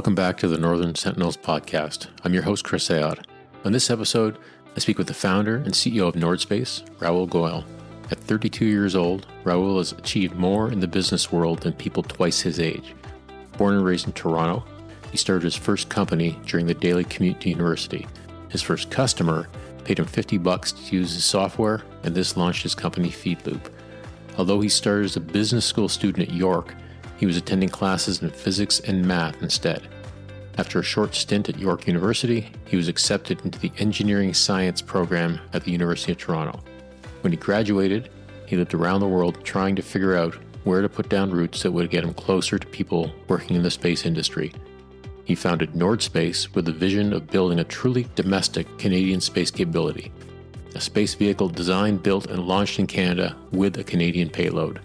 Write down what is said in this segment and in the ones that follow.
Welcome back to the Northern Sentinels podcast. I'm your host, Chris Ayad. On this episode, I speak with the founder and CEO of Nordspace, Rahul Goel. At 32 years old, Rahul has achieved more in the business world than people twice his age. Born and raised in Toronto, he started his first company during the daily commute to university. His first customer paid him $50 to use his software, and this launched his company PheedLoop. Although he started as a business school student at York, he was attending classes in physics and math instead. After a short stint at York University, he was accepted into the engineering science program at the University of Toronto. When he graduated, he lived around the world trying to figure out where to put down roots that would get him closer to people working in the space industry. He founded Nordspace with the vision of building a truly domestic Canadian space capability, a space vehicle designed, built, and launched in Canada with a Canadian payload.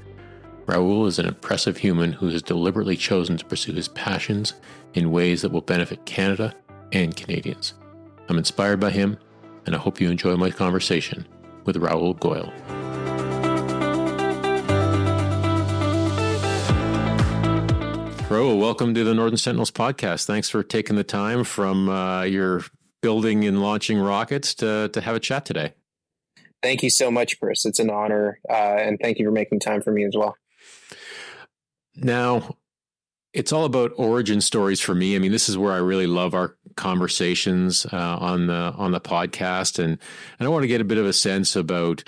Rahul is an impressive human who has deliberately chosen to pursue his passions in ways that will benefit Canada and Canadians. I'm inspired by him, and I hope you enjoy my conversation with Rahul Goel. Rahul, welcome to the Northern Sentinels podcast. Thanks for taking the time from your building and launching rockets to have a chat today. Thank you so much, Chris. It's an honor, and thank you for making time for me as well. Now, it's all about origin stories for me. I mean, this is where I really love our conversations on the podcast, and I want to get a bit of a sense about,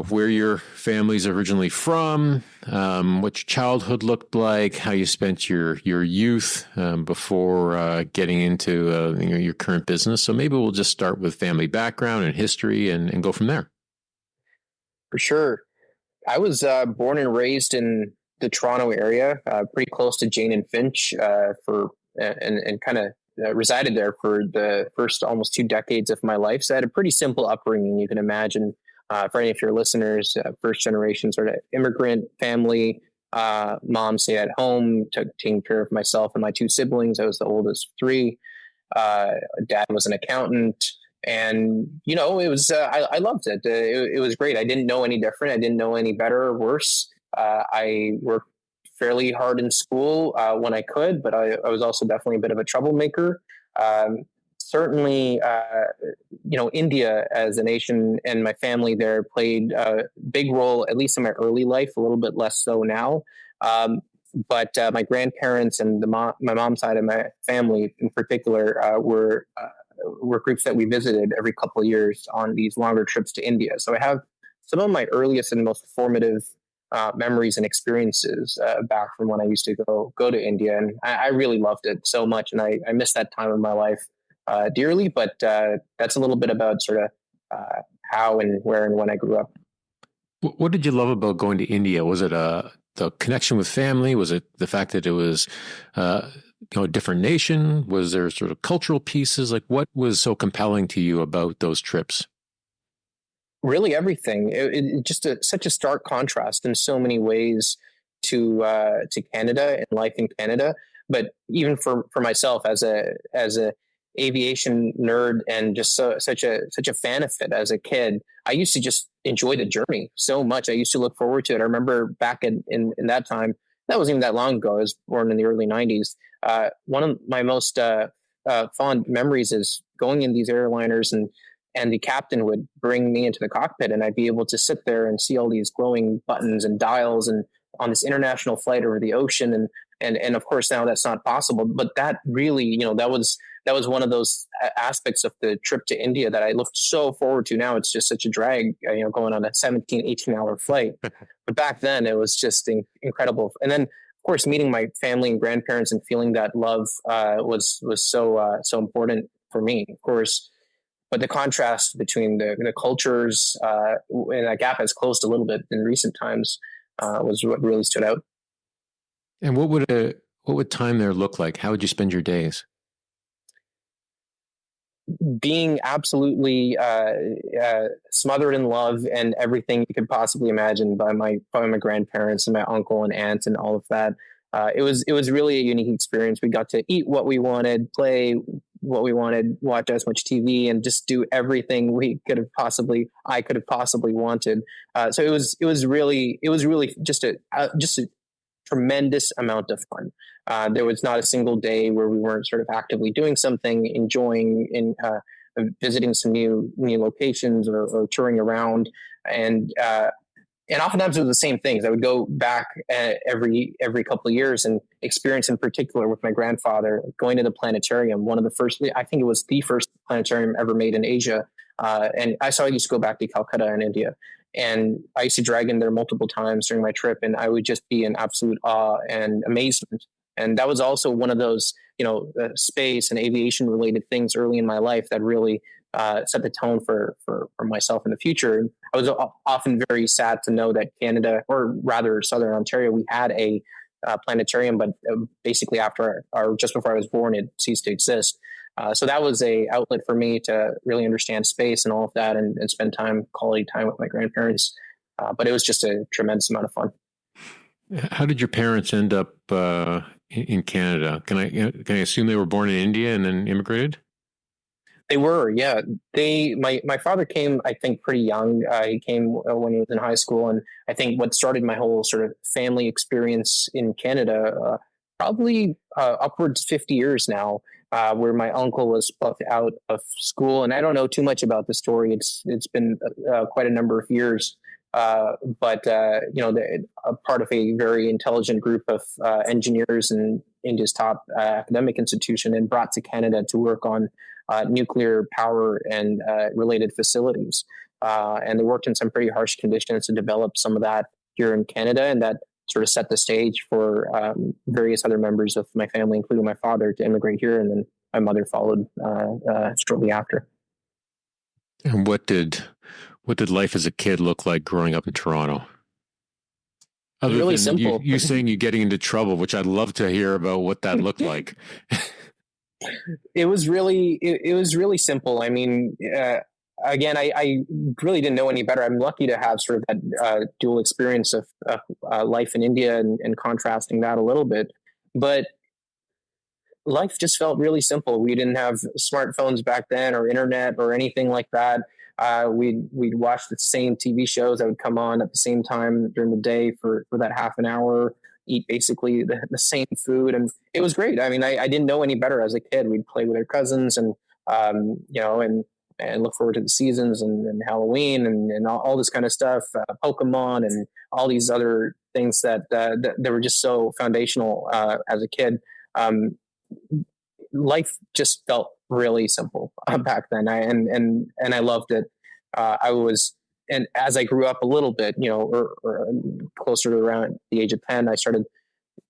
where your family's originally from, what your childhood looked like, how you spent your youth before getting into your current business. So maybe we'll just start with family background and history and go from there. For sure. I was born and raised in the Toronto area, pretty close to Jane and Finch, and kind of resided there for the first almost 2 decades of my life. So I had a pretty simple upbringing, you can imagine. For any of your listeners, first generation sort of immigrant family, mom stayed at home, taking care of myself and my 2 siblings. I was the oldest of 3. Dad was an accountant, and it was I loved it. It was great. I didn't know any different. I didn't know any better or worse. I worked fairly hard in school when I could, but I was also definitely a bit of a troublemaker. Certainly, India as a nation and my family there played a big role, at least in my early life, a little bit less so now. But my grandparents and my mom's side of my family in particular were groups that we visited every couple of years on these longer trips to India. So I have some of my earliest and most formative memories and experiences back from when I used to go to India. And I really loved it so much. And I miss that time of my life dearly, but that's a little bit about sort of how and where and when I grew up. What did you love about going to India? Was it the connection with family? Was it the fact that it was a different nation? Was there sort of cultural pieces? Like, what was so compelling to you about those trips? Really everything. It just such a stark contrast in so many ways to Canada and life in Canada. But even for myself as a aviation nerd and just such a fan of it as a kid, I used to just enjoy the journey so much. I used to look forward to it. I remember back in that time, that wasn't even that long ago. I was born in the early 90s. One of my most fond memories is going in these airliners and the captain would bring me into the cockpit and I'd be able to sit there and see all these glowing buttons and dials and on this international flight over the ocean. And of course now that's not possible, but that really, that was one of those aspects of the trip to India that I look so forward to. Now it's just such a drag, going on a 17, 18-hour flight. But back then it was just incredible. And then of course, meeting my family and grandparents and feeling that love was so important for me, of course. But the contrast between the cultures and that gap has closed a little bit in recent times was what really stood out. And what would time there look like? How would you spend your days? Being absolutely smothered in love and everything you could possibly imagine by my grandparents and my uncle and aunt and all of that. It was really a unique experience. We got to eat what we wanted, play what we wanted, watch as much TV, and just do everything I could have possibly wanted. So it was really just a tremendous amount of fun. There was not a single day where we weren't sort of actively doing something, enjoying in visiting some new locations or touring around. And and oftentimes it was the same things. I would go back every couple of years and experience, in particular with my grandfather, going to the planetarium. One of the first, I think it was the first planetarium ever made in Asia. And I used to go back to Calcutta in India, and I used to drag in there multiple times during my trip, and I would just be in absolute awe and amazement. And that was also one of those, space and aviation related things early in my life that really set the tone for myself in the future. I was often very sad to know that Canada, or rather Southern Ontario, we had a planetarium, but basically after or just before I was born, it ceased to exist. So that was a outlet for me to really understand space and all of that, and spend quality time with my grandparents. But it was just a tremendous amount of fun. How did your parents end up in Canada? Can I assume they were born in India and then immigrated? They were, yeah. My father came, I think, pretty young. He came when he was in high school, and I think what started my whole sort of family experience in Canada, probably upwards 50 years now, where my uncle was plucked out of school, and I don't know too much about the story. It's been quite a number of years, but a part of a very intelligent group of engineers in India's top academic institution, and brought to Canada to work on nuclear power and related facilities. And they worked in some pretty harsh conditions to develop some of that here in Canada, and that sort of set the stage for various other members of my family, including my father, to immigrate here, and then my mother followed shortly after. And what did life as a kid look like growing up in Toronto? Other really than simple. You saying you getting into trouble, which I'd love to hear about what that looked like. It was really simple. I mean, again, I really didn't know any better. I'm lucky to have sort of that dual experience of life in India, and contrasting that a little bit. But life just felt really simple. We didn't have smartphones back then, or internet, or anything like that. We'd watch the same TV shows that would come on at the same time during the day for that half an hour, eat basically the same food. And it was great. I mean, I didn't know any better as a kid. We'd play with our cousins, and, and look forward to the seasons, and Halloween, and all this kind of stuff, Pokemon, and all these other things that were just so foundational as a kid. Life just felt really simple back then. And I loved it. And as I grew up a little bit, or closer to around the age of 10, I started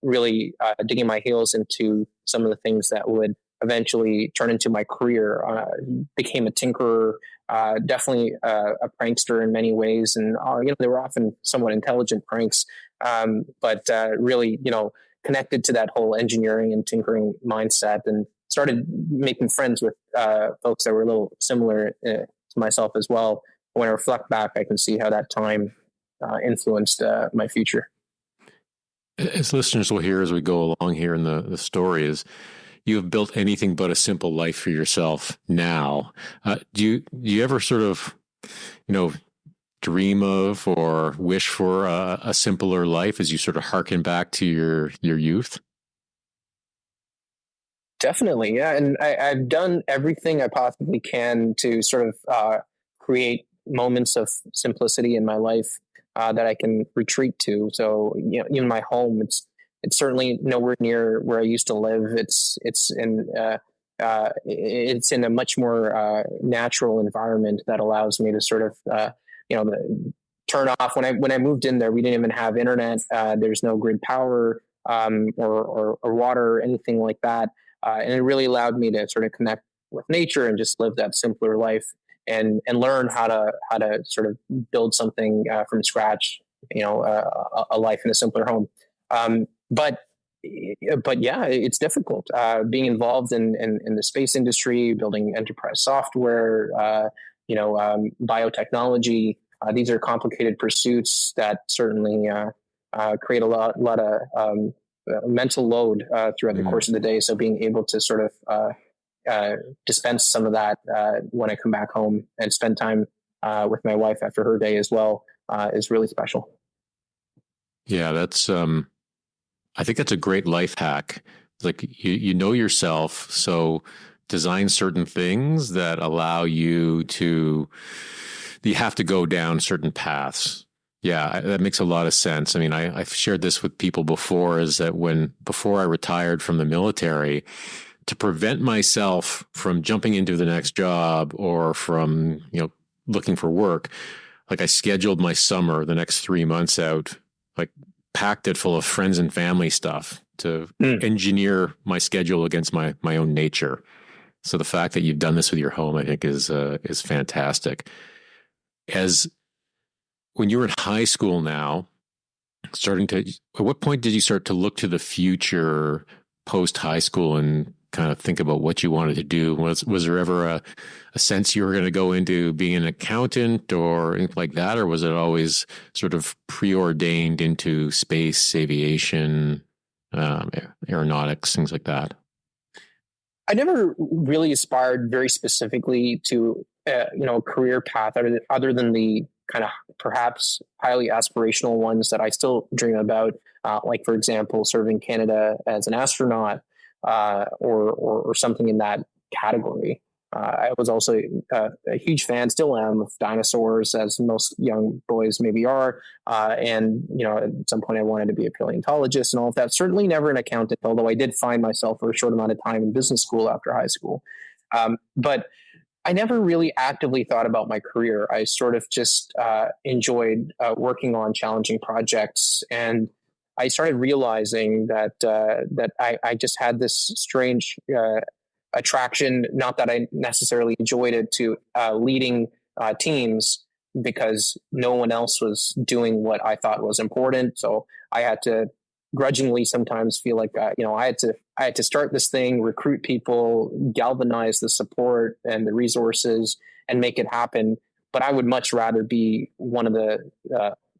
really digging my heels into some of the things that would eventually turn into my career. Became a tinkerer, definitely a prankster in many ways. And, they were often somewhat intelligent pranks, but really, connected to that whole engineering and tinkering mindset, and started making friends with folks that were a little similar to myself as well. When I reflect back, I can see how that time influenced my future. As listeners will hear as we go along here in the story, is you have built anything but a simple life for yourself now. Do you ever sort of, dream of or wish for a simpler life as you sort of harken back to your youth? Definitely, yeah. And I've done everything I possibly can to sort of create moments of simplicity in my life that I can retreat to. So, even my home, it's certainly nowhere near where I used to live. It's in a much more natural environment that allows me to sort of turn off. When I moved in there, we didn't even have internet. There's no grid power or water or anything like that. And it really allowed me to sort of connect with nature and just live that simpler life, and learn how to sort of build something from scratch, a life in a simpler home. But yeah, it's difficult being involved in the space industry, building enterprise software, biotechnology. These are complicated pursuits that certainly create a lot of mental load throughout the course of the day. So being able to sort of dispense some of that when I come back home and spend time with my wife after her day as well is really special. Yeah, that's I think that's a great life hack. Like you know yourself, so design certain things that allow you have to go down certain paths. Yeah, that makes a lot of sense. I mean, I've shared this with people before, is that before I retired from the military, to prevent myself from jumping into the next job or from, looking for work, like I scheduled my summer, the next 3 months out, like packed it full of friends and family stuff to engineer my schedule against my own nature. So the fact that you've done this with your home, I think is fantastic. As when you were in high school now, at what point did you start to look to the future post high school and kind of think about what you wanted to do? Was there ever a sense you were going to go into being an accountant or anything like that? Or was it always sort of preordained into space, aviation, aeronautics, things like that? I never really aspired very specifically to, a career path other than the kind of perhaps highly aspirational ones that I still dream about, like, for example, serving Canada as an astronaut, or something in that category. I was also a huge fan, still am, of dinosaurs, as most young boys maybe are. And, at some point I wanted to be a paleontologist and all of that. Certainly never an accountant, although I did find myself for a short amount of time in business school after high school. But I never really actively thought about my career. I sort of just enjoyed working on challenging projects, and I started realizing that I just had this strange attraction, not that I necessarily enjoyed it, to leading teams, because no one else was doing what I thought was important. So I had to grudgingly sometimes feel like I had to start this thing, recruit people, galvanize the support and the resources, and make it happen. But I would much rather be one of the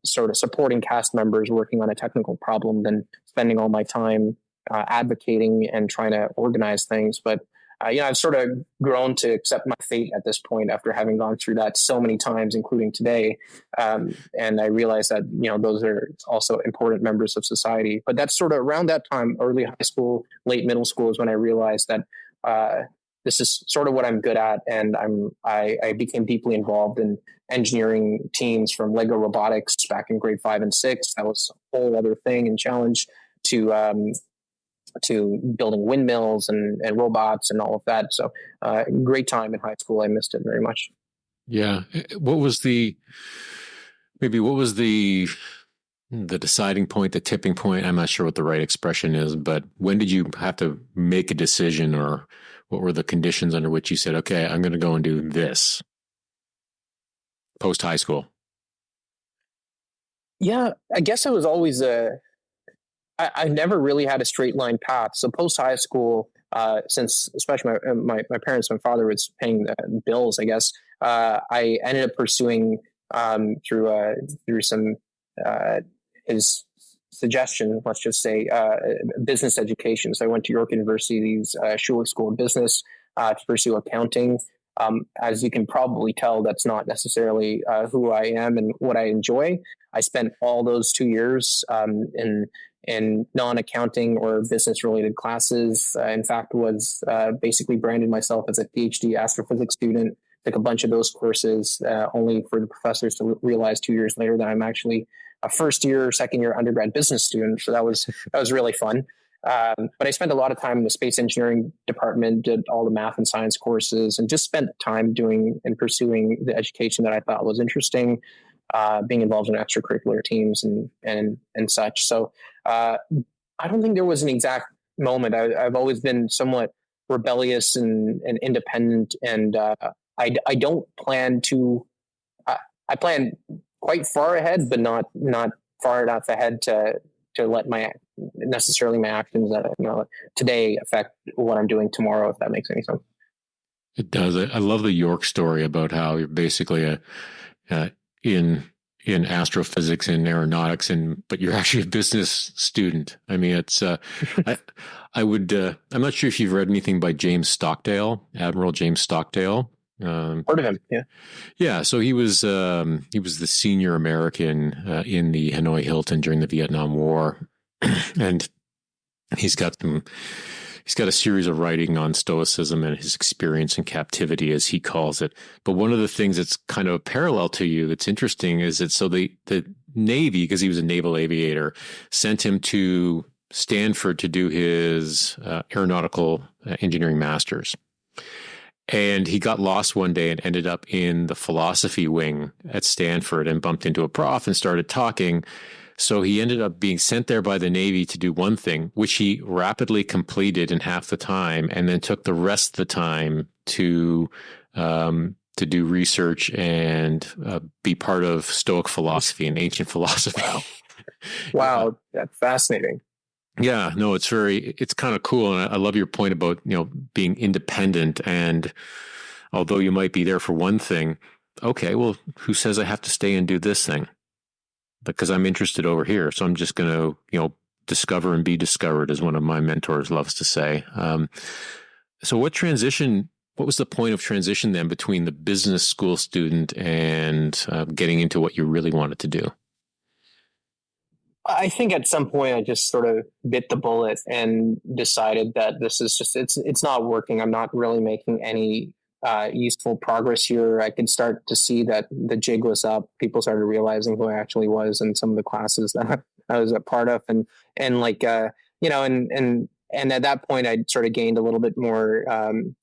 sort of supporting cast members working on a technical problem than spending all my time advocating and trying to organize things. But I've sort of grown to accept my fate at this point after having gone through that so many times, including today. And I realize that, those are also important members of society. But that's sort of around that time, early high school, late middle school, is when I realized that this is sort of what I'm good at. And I became deeply involved in engineering teams, from Lego robotics back in grade 5 and 6. That was a whole other thing and challenge, to building windmills and robots and all of that. So great time in high school. I missed it very much. Yeah. What was the deciding point, the tipping point? I'm not sure what the right expression is, but when did you have to make a decision, or what were the conditions under which you said, okay, I'm going to go and do this post high school? Yeah, I guess it was always I never really had a straight line path. So post high school, since especially my parents, my father was paying the bills, I guess, I ended up pursuing through some his suggestion, let's just say, business education. So I went to York University's Schulich School of Business to pursue accounting. As you can probably tell, that's not necessarily who I am and what I enjoy. I spent all those 2 years in non-accounting or business-related classes. In fact, was basically branded myself as a PhD astrophysics student. Took a bunch of those courses, only for the professors to realize 2 years later that I'm actually a first-year, second-year undergrad business student. So that was really fun. But I spent a lot of time in the space engineering department, did all the math and science courses, and just spent time doing and pursuing the education that I thought was interesting, being involved in extracurricular teams and such. So I don't think there was an exact moment. I've always been somewhat rebellious and independent, and I don't plan to. I plan quite far ahead, but not far enough ahead to let my actions today affect what I'm doing tomorrow, if that makes any sense. It does. I love the York story about how you're basically in astrophysics and aeronautics, but you're actually a business student. I mean, it's I'm not sure if you've read anything by James Stockdale, Admiral James Stockdale. Heard of him? Yeah. Yeah. So he was the senior American in the Hanoi Hilton during the Vietnam War, and He's got a series of writing on Stoicism and his experience in captivity, as he calls it. But one of the things that's kind of a parallel to you that's interesting is that the Navy, because he was a naval aviator, sent him to Stanford to do his aeronautical engineering master's. And he got lost one day and ended up in the philosophy wing at Stanford and bumped into a prof and started talking. So he ended up being sent there by the Navy to do one thing, which he rapidly completed in half the time, and then took the rest of the time to do research and be part of Stoic philosophy and ancient philosophy. Wow, that's fascinating. Yeah, no, it's kind of cool. And I love your point about, being independent. And although you might be there for one thing, okay, well, who says I have to stay and do this thing? Because I'm interested over here. So I'm just going to, discover and be discovered, as one of my mentors loves to say. So what was the point of transition then between the business school student and getting into what you really wanted to do? I think at some point I just sort of bit the bullet and decided that this is just, it's not working. I'm not really making any useful progress here. I could start to see that the jig was up. People started realizing who I actually was in some of the classes that I was a part of. And at that point I'd sort of gained a little bit more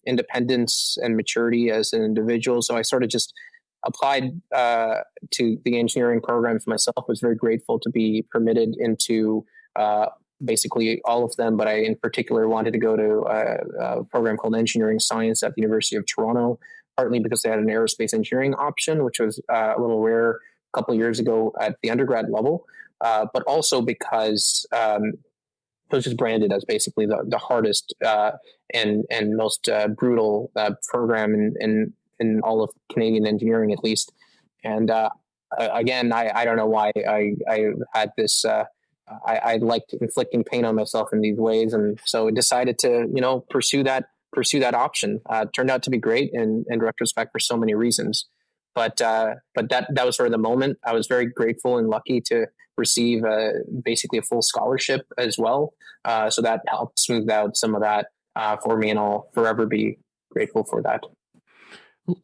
independence and maturity as an individual. So I sort of just applied to the engineering program for myself. Was very grateful to be permitted into basically all of them, but I in particular wanted to go to a program called Engineering Science at the University of Toronto, partly because they had an aerospace engineering option, which was a little rare a couple of years ago at the undergrad level, but also because it was just branded as basically the hardest and most brutal program in all of Canadian engineering, at least. And again, I don't know why I had this. I liked inflicting pain on myself in these ways, and so I decided to pursue that option. Turned out to be great in retrospect for so many reasons. But that was sort of the moment. I was very grateful and lucky to receive basically a full scholarship as well. So that helped smooth out some of that for me, and I'll forever be grateful for that.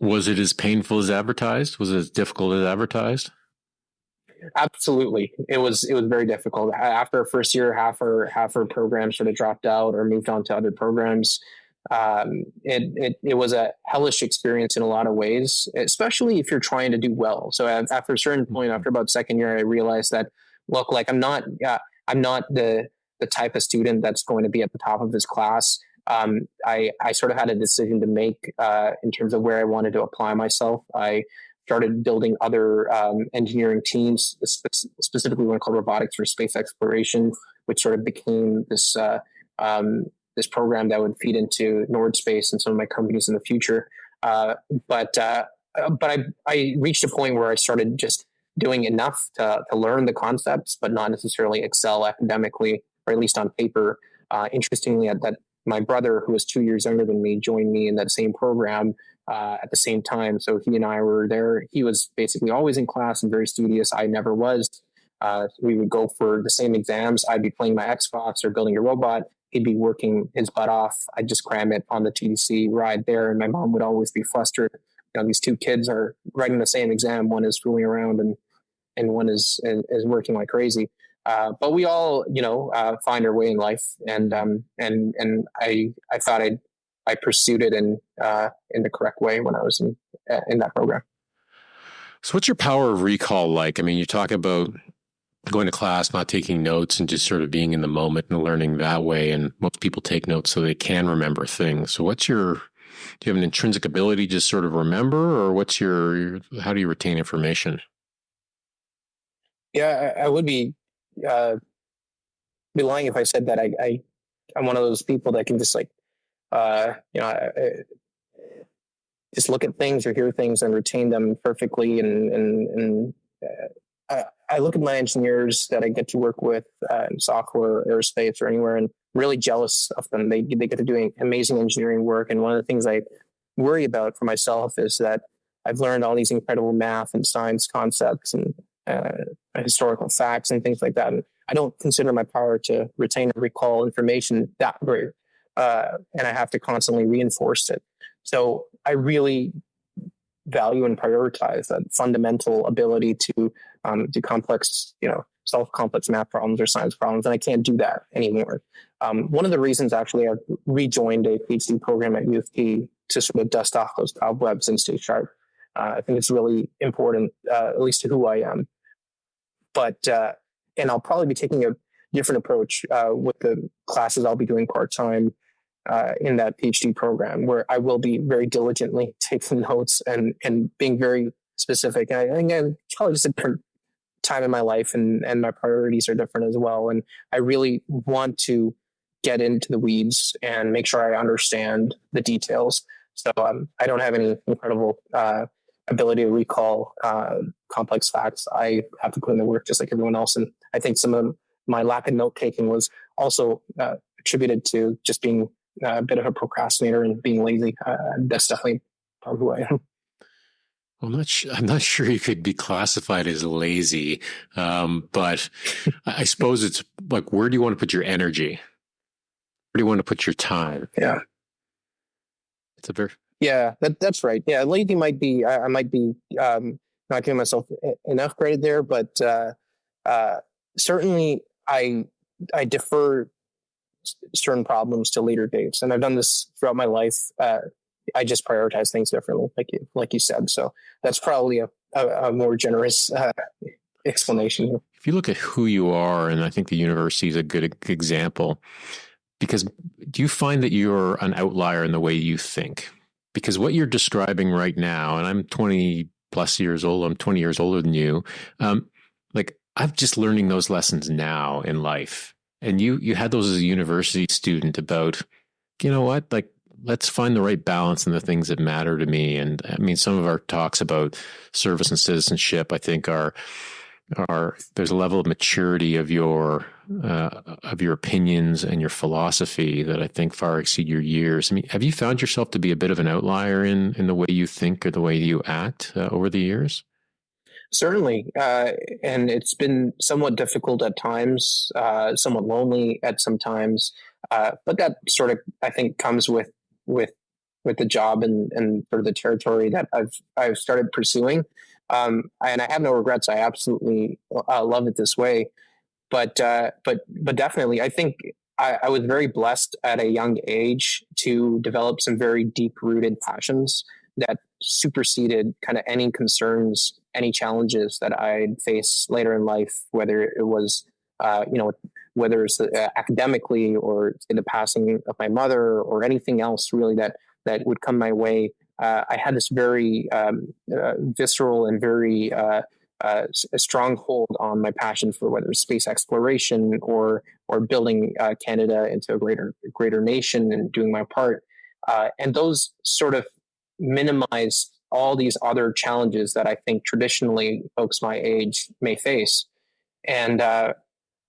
Was it as painful as advertised? Was it as difficult as advertised? Absolutely. It was very difficult. After our first year, half our program sort of dropped out or moved on to other programs. It was a hellish experience in a lot of ways, especially if you're trying to do well. So after a certain point, after about second year, I realized that, look, like I'm not the type of student that's going to be at the top of his class. I sort of had a decision to make in terms of where I wanted to apply myself. I started building other engineering teams, specifically one called Robotics for Space Exploration, which sort of became this this program that would feed into Nordspace and some of my companies in the future. But I reached a point where I started just doing enough to learn the concepts, but not necessarily excel academically, or at least on paper. Interestingly, at that, my brother, who was 2 years younger than me, joined me in that same program at the same time. So he and I were there. He was basically always in class and very studious. I never was. We would go for the same exams. I'd be playing my Xbox or building a robot. He'd be working his butt off. I'd just cram it on the TDC ride there. And my mom would always be flustered. These two kids are writing the same exam. One is fooling around and one is working like crazy. But we all, find our way in life. And I thought I pursued it in the correct way when I was in that program. So what's your power of recall like? I mean, you talk about going to class, not taking notes, and just sort of being in the moment and learning that way. And most people take notes so they can remember things. So do you have an intrinsic ability to just sort of remember, or how do you retain information? Yeah, I would be lying if I said that I'm one of those people that can just just look at things or hear things and retain them perfectly. And I look at my engineers that I get to work with in software, aerospace, or anywhere, and really jealous of them. They get to do amazing engineering work. And one of the things I worry about for myself is that I've learned all these incredible math and science concepts and historical facts and things like that. And I don't consider my power to retain or recall information that great. And I have to constantly reinforce it. So I really value and prioritize that fundamental ability to do complex, solve complex math problems or science problems. And I can't do that anymore. One of the reasons actually I've rejoined a PhD program at U of T to sort of dust off those cobwebs and stay sharp. I think it's really important, at least to who I am. But, and I'll probably be taking a different approach with the classes I'll be doing part-time in that PhD program, where I will be very diligently taking notes and being very specific. And again, probably just a different time in my life, and my priorities are different as well. And I really want to get into the weeds and make sure I understand the details. So I don't have any incredible ability to recall complex facts. I have to put in the work just like everyone else. And I think some of my lack of note taking was also attributed to just being a bit of a procrastinator and being lazy. That's definitely part of who I am. I'm not sure you could be classified as lazy, but I suppose it's like, where do you want to put your energy? Where do you want to put your time? Yeah. It's a very... Yeah, that's right. Yeah, lazy might be, I might be not giving myself enough credit there, but certainly I defer certain problems to later dates. And I've done this throughout my life. I just prioritize things differently, like you said. So that's probably a more generous explanation. If you look at who you are, and I think the university is a good example, because do you find that you're an outlier in the way you think? Because what you're describing right now, and I'm 20 plus years old, I'm 20 years older than you. Like, I'm just learning those lessons now in life. And you had those as a university student about, you know what, like, let's find the right balance in the things that matter to me. And I mean, some of our talks about service and citizenship, I think are there's a level of maturity of your opinions and your philosophy that I think far exceed your years. I mean, have you found yourself to be a bit of an outlier in the way you think or the way you act over the years? Certainly. And it's been somewhat difficult at times, somewhat lonely at some times. But that sort of, I think, comes with the job and sort of the territory that I've started pursuing. And I have no regrets. I absolutely love it this way. But definitely, I think I was very blessed at a young age to develop some very deep-rooted passions that superseded kind of any concerns, any challenges that I'd face later in life, whether it was, whether it's academically or in the passing of my mother or anything else really that would come my way. I had this very visceral and very a strong hold on my passion for whether it's space exploration or building Canada into a greater nation and doing my part. And those sort of minimize all these other challenges that I think traditionally folks my age may face. And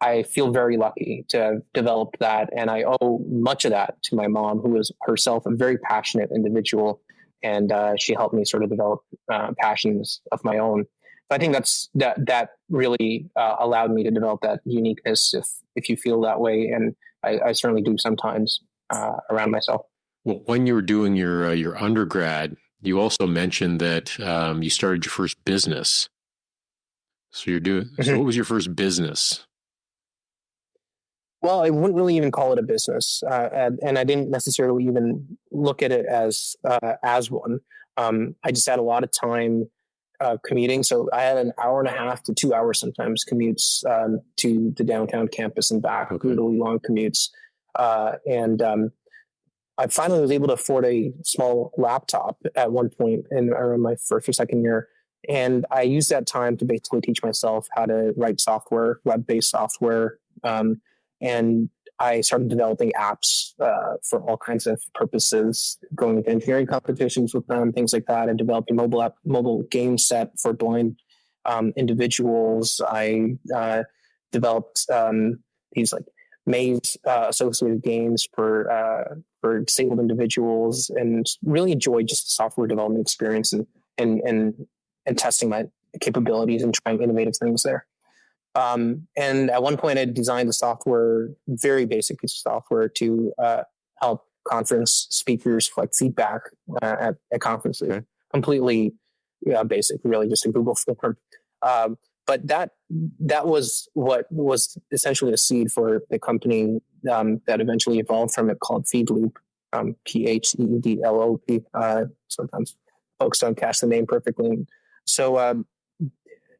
I feel very lucky to have developed that. And I owe much of that to my mom, who is herself a very passionate individual. And she helped me sort of develop passions of my own. So I think that really allowed me to develop that uniqueness, if you feel that way. And I certainly do sometimes around myself. Well, when you were doing your undergrad, you also mentioned that you started your first business. So So what was your first business? Well, I wouldn't really even call it a business, and I didn't necessarily even look at it as one. I just had a lot of time commuting, so I had an hour and a half to 2 hours sometimes commutes to the downtown campus and back, brutally long commutes, and I finally was able to afford a small laptop at one point in around my first or second year. And I used that time to basically teach myself how to write software, web-based software. And I started developing apps for all kinds of purposes, going into engineering competitions with them, things like that. I developed a mobile game set for blind individuals. I developed these like maze associated games for disabled individuals, and really enjoyed just the software development experience and testing my capabilities and trying innovative things there. And at one point, I designed the software, very basic piece of software to help conference speakers collect feedback at conferences. Okay. Completely basic, really, just a Google form. But that was what was essentially a seed for the company that eventually evolved from it, called PheedLoop, PheedLoop. Sometimes folks don't catch the name perfectly. So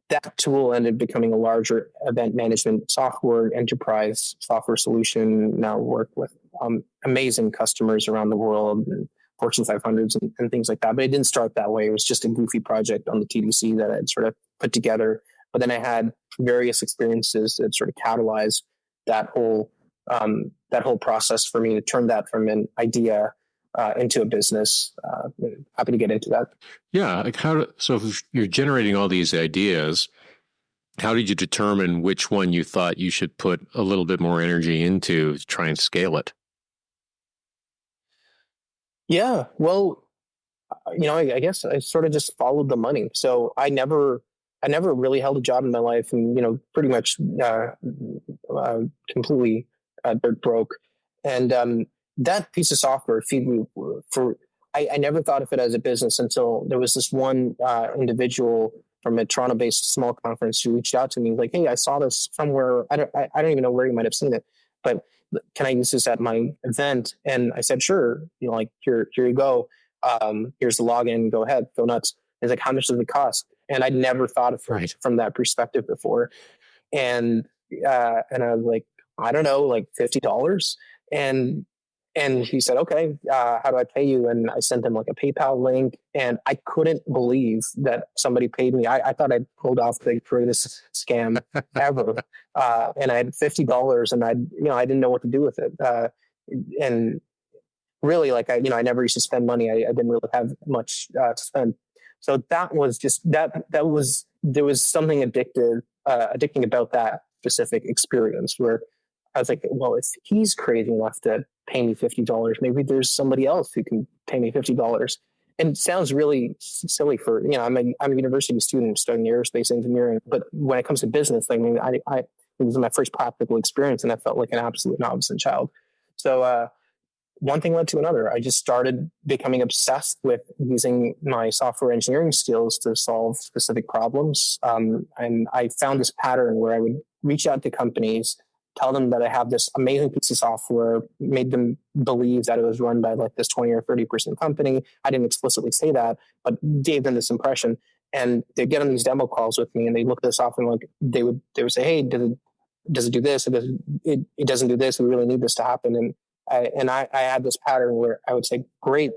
that tool ended up becoming a larger event management software, enterprise software solution. Now work with amazing customers around the world, and Fortune 500s and things like that. But it didn't start that way. It was just a goofy project on the TDC that I had sort of put together. But then I had various experiences that sort of catalyzed that whole process for me to turn that from an idea into a business. Happy to get into that. Yeah. Like so if you're generating all these ideas, how did you determine which one you thought you should put a little bit more energy into to try and scale it? Yeah. Well, I guess I sort of just followed the money. So I never really held a job in my life, and, pretty much completely dirt broke. And that piece of software, PheedLoop, I never thought of it as a business until there was this one individual from a Toronto-based small conference who reached out to me like, "Hey, I saw this somewhere. I don't even know where you might have seen it, but can I use this at my event?" And I said, "Sure." Like, here you go. Here's the login. Go ahead. Go nuts. It's like, "How much does it cost?" And I'd never thought of it from that perspective before. And I was like, "I don't know, like $50. And he said, "Okay, how do I pay you?" And I sent him like a PayPal link, and I couldn't believe that somebody paid me. I thought I'd pulled off the greatest scam ever. And I had $50, and I didn't know what to do with it. And really, like, I never used to spend money. I didn't really have much to spend. So that was just there was something addicting about that specific experience, where I was like, well, if he's crazy enough to pay me $50, maybe there's somebody else who can pay me $50. And it sounds really silly for, I'm a university student studying aerospace engineering, but when it comes to business, I mean, it was my first practical experience, and I felt like an absolute novice and child. So one thing led to another. I just started becoming obsessed with using my software engineering skills to solve specific problems. And I found this pattern where I would reach out to companies, tell them that I have this amazing piece of software, made them believe that it was run by like this 20 or 30% company. I didn't explicitly say that, but gave them this impression. And they'd get on these demo calls with me, and they look at the software and like they would say, "Hey, does it do this? It doesn't do this. We really need this to happen." And I had this pattern where I would say, "Great,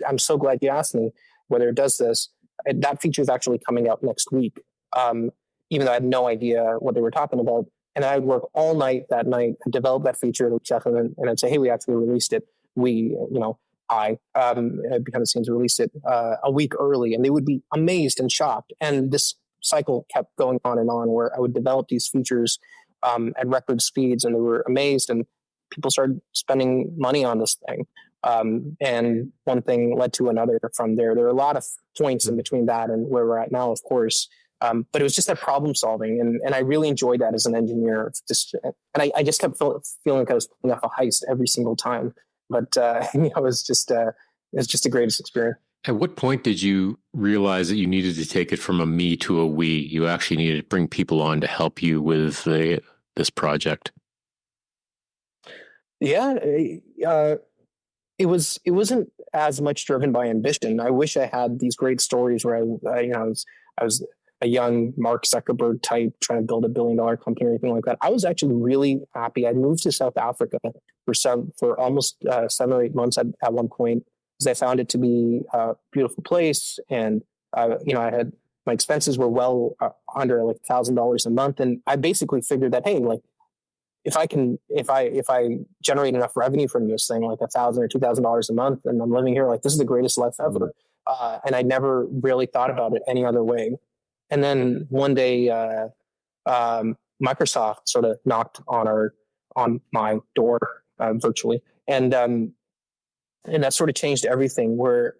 I'm so glad you asked me whether it does this." That feature is actually coming out next week, even though I had no idea what they were talking about. And I'd work all night that night and develop that feature, and I'd say, "Hey, we actually released it. Behind the scenes released it a week early," and they would be amazed and shocked. And this cycle kept going on and on, where I would develop these features at record speeds, and they were amazed, and people started spending money on this thing. And one thing led to another from there. There are a lot of points in between that and where we're at now, of course. But it was just that problem solving. And I really enjoyed that as an engineer. And I just kept feeling like I was pulling off a heist every single time. But it was just the greatest experience. At what point did you realize that you needed to take it from a me to a we? You actually needed to bring people on to help you with this project. Yeah, it wasn't as much driven by ambition. I wish I had these great stories where I was a young Mark Zuckerberg type trying to build $1 billion company or anything like that. I was actually really happy. I moved to South Africa for almost 7 or 8 months at one point, because I found it to be a beautiful place, and I had my expenses were well under like $1,000 a month, and I basically figured that, hey, like, if I generate enough revenue from this thing, like $1,000 or $2,000 a month, and I'm living here, like, this is the greatest life ever. And I never really thought about it any other way. And then one day, Microsoft sort of knocked on my door virtually, and that sort of changed everything. Where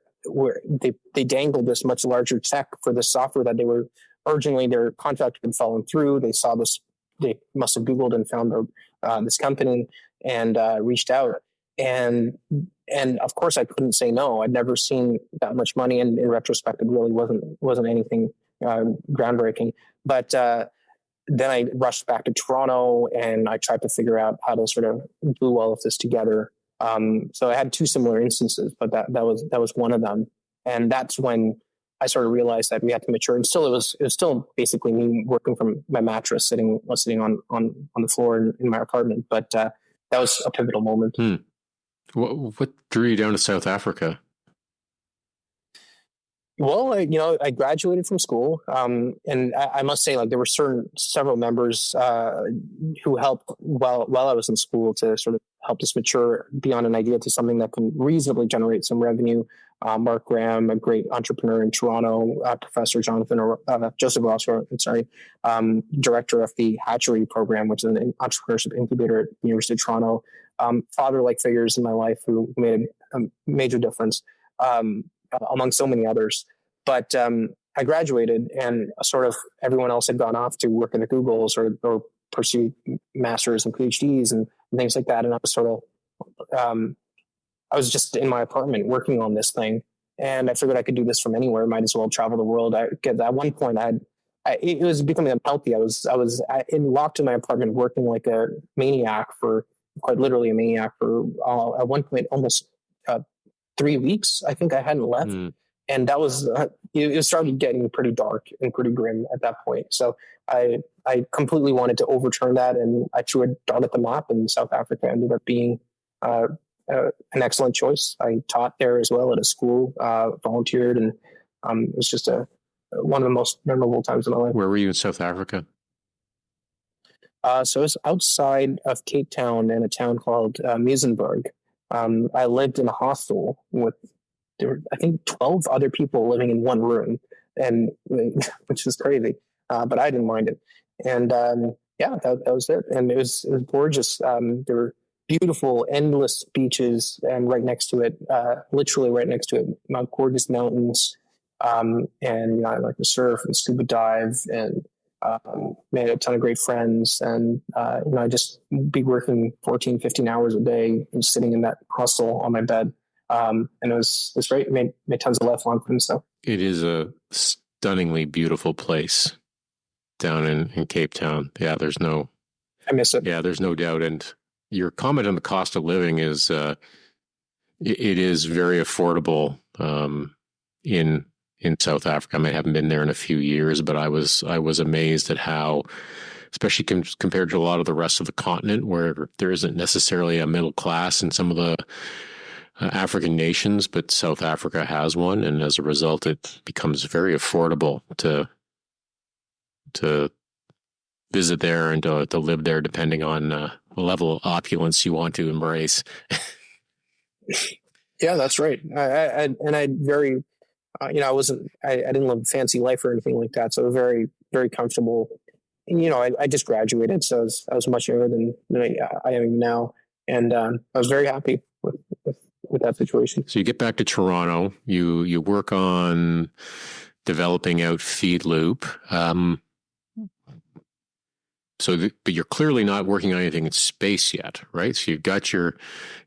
they dangled this much larger check for the software that they were urgently, their contract had fallen through. They saw this they must have Googled and found this company and reached out. And of course I couldn't say no. I'd never seen that much money, and in retrospect, it really wasn't anything groundbreaking. But then I rushed back to Toronto and I tried to figure out how to sort of glue all of this together. So I had two similar instances, but that was one of them. And that's when I sort of realized that we had to mature. And still, it was still basically me working from my mattress, sitting on the floor in my apartment. But that was a pivotal moment. What drew you down to South Africa? Well, I graduated from school, and I must say, like, there were several members who helped while I was in school to sort of help us mature beyond an idea to something that can reasonably generate some revenue. Mark Graham, a great entrepreneur in Toronto, Professor Joseph Ross, director of the Hatchery program, which is an entrepreneurship incubator at the University of Toronto. Father-like figures in my life who made a major difference. Among so many others. But I graduated, and sort of everyone else had gone off to work at the Googles or pursue masters and PhDs and things like that. And I was sort of, I was just in my apartment working on this thing, and I figured I could do this from anywhere. Might as well travel the world. At one point, it was becoming unhealthy. I was locked in my apartment working like a maniac quite literally a maniac for at one point almost 3 weeks. I think I hadn't left. And that was, it started getting pretty dark and pretty grim at that point. So I completely wanted to overturn that, and I threw a dart at the map, and South Africa ended up being an excellent choice. I taught there as well at a school, volunteered, and it was just one of the most memorable times of my life. Where were you in South Africa? So it was outside of Cape Town in a town called Muizenberg. I lived in a hostel there were, I think, 12 other people living in one room, and which is crazy, but I didn't mind it. And that was it. And it was gorgeous. There were beautiful, endless beaches, and right next to it, literally right next to it, gorgeous mountains. And I like to surf and scuba dive, and made a ton of great friends. And I just be working 14, 15 hours a day and sitting in that hostel on my bed. And it was great. Made tons of lifelong friends. So it is a stunningly beautiful place down in Cape Town. Yeah, I miss it. Yeah, there's no doubt. And your comment on the cost of living is it is very affordable in South Africa. I haven't been there in a few years, but I was amazed at how, especially compared to a lot of the rest of the continent, where there isn't necessarily a middle class in some of the African nations, but South Africa has one, and as a result, it becomes very affordable to visit there and to live there, depending on the level of opulence you want to embrace. Yeah, that's right. I very. I didn't live a fancy life or anything like that. So very, very comfortable. And, I just graduated, so I was much younger than I am now. And I was very happy with that situation. So you get back to Toronto, you work on developing out PheedLoop. But you're clearly not working on anything in space yet, right? So you've got your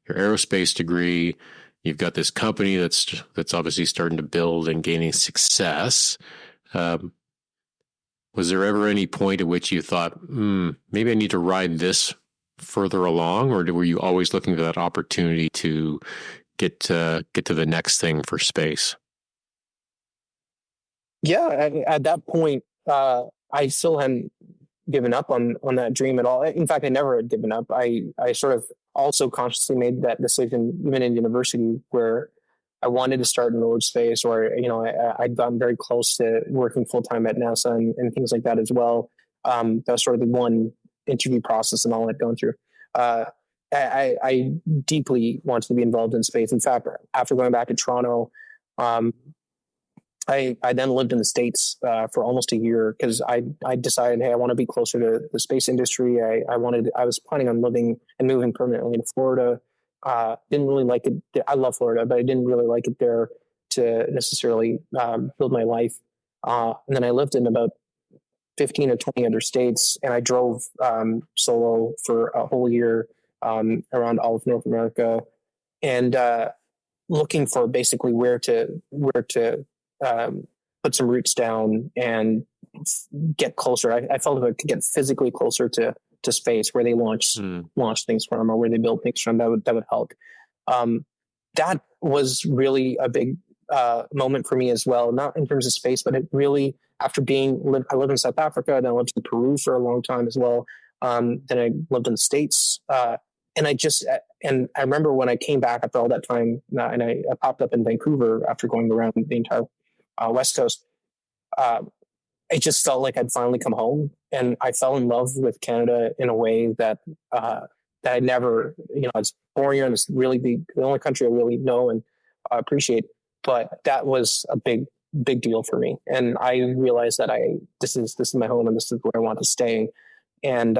aerospace degree. You've got this company that's obviously starting to build and gaining success. Was there ever any point at which you thought, maybe I need to ride this further along, or were you always looking for that opportunity to get to the next thing for space? Yeah, at that point, I still hadn't given up on that dream at all. In fact, I never had given up. I sort of also consciously made that decision even in university, where I wanted to start in Nordspace, or I'd gotten very close to working full time at NASA and things like that as well. That was sort of the one interview process and all I'd gone through. I deeply wanted to be involved in space. In fact, after going back to Toronto, I then lived in the States for almost a year, because I decided, hey, I want to be closer to the space industry. I was planning on living and moving permanently in Florida. Didn't really like it. I love Florida, but I didn't really like it there to necessarily build my life. And then I lived in about 15 or 20 other states, and I drove solo for a whole year around all of North America, and looking for basically where to put some roots down and get closer. I felt if I could get physically closer to space where they launch things from, or where they build things from, that would help. That was really a big moment for me as well, not in terms of space, but it really, after I lived in South Africa, then I lived in Peru for a long time as well. Then I lived in the States. And I remember when I came back after all that time, and I popped up in Vancouver after going around the entire West Coast. It just felt like I'd finally come home, and I fell in love with Canada in a way that I never, it's boring, and it's really the only country I really know and appreciate. But that was a big deal for me, and I realized that this is my home, and this is where I want to stay. And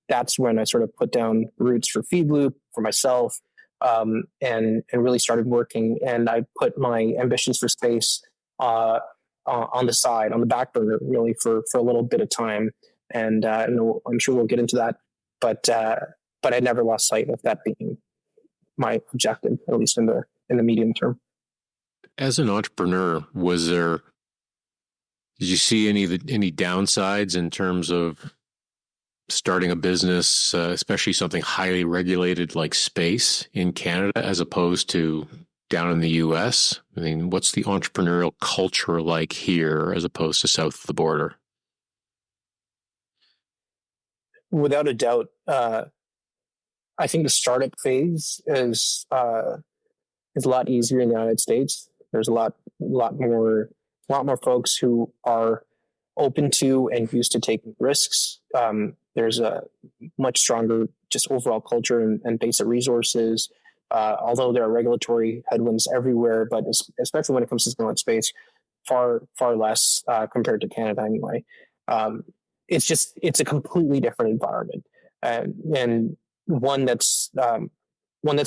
that's when I sort of put down roots for PheedLoop for myself, and really started working. And I put my ambitions for space on the side, on the back burner, really for a little bit of time. And I'm sure we'll get into that, but I never lost sight of that being my objective, at least in the medium term. As an entrepreneur, did you see any downsides in terms of starting a business, especially something highly regulated like space in Canada, as opposed to down in the US? I mean, what's the entrepreneurial culture like here as opposed to south of the border? Without a doubt, I think the startup phase is a lot easier in the United States. There's a lot more folks who are open to and used to taking risks. There's a much stronger just overall culture and basic resources. Although there are regulatory headwinds everywhere, but especially when it comes to something like space, far less compared to Canada anyway. It's a completely different environment, and one that's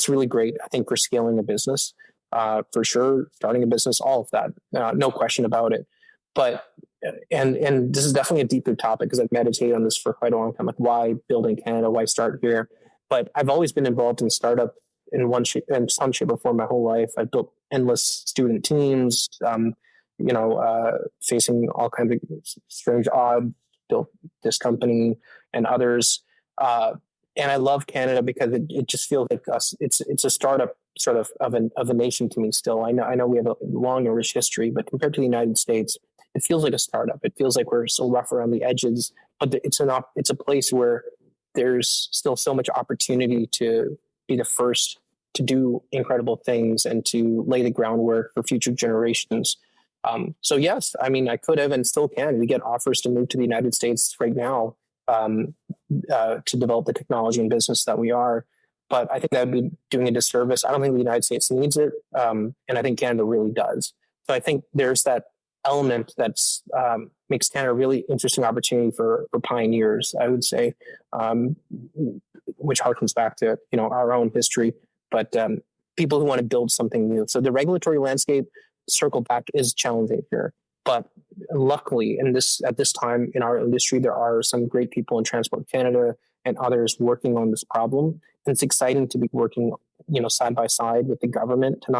really great, I think, for scaling a business, for sure, starting a business, all of that, no question about it. But and this is definitely a deeper topic because I've meditated on this for quite a long time, like why build in Canada, why start here. But I've always been involved in startup in some shape or form my whole life. I've built endless student teams, facing all kinds of strange odds, built this company and others. And I love Canada because it just feels like us. It's a startup sort of a nation to me still. I know we have a long and rich history, but compared to the United States, it feels like a startup. It feels like we're so rough around the edges, but it's a place where there's still so much opportunity to be the first to do incredible things and to lay the groundwork for future generations. So yes, I mean, I could have and still can. We get offers to move to the United States right now to develop the technology and business that we are. But I think that would be doing a disservice. I don't think the United States needs it. And I think Canada really does. So I think there's that element that's makes Canada a really interesting opportunity for pioneers, I would say, which harkens back to, our own history, but people who want to build something new. So the regulatory landscape, circle back, is challenging here. But luckily, at this time in our industry, there are some great people in Transport Canada and others working on this problem. And it's exciting to be working, side by side with the government to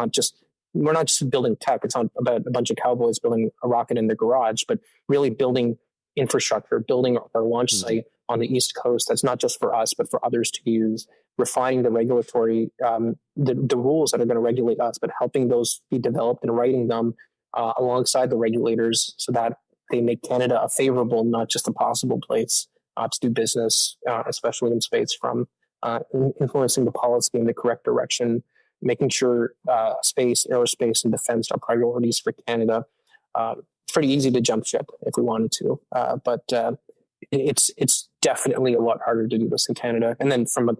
we're not just building tech. It's not about a bunch of cowboys building a rocket in their garage, but really building infrastructure, building our launch site on the East Coast. That's not just for us, but for others to use, refining the regulatory, the rules that are going to regulate us, but helping those be developed and writing them alongside the regulators so that they make Canada a favorable, not just a possible place to do business, especially in space, from influencing the policy in the correct direction, making sure space, aerospace, and defense are priorities for Canada. It's pretty easy to jump ship if we wanted to, but it's definitely a lot harder to do this in Canada. And then from a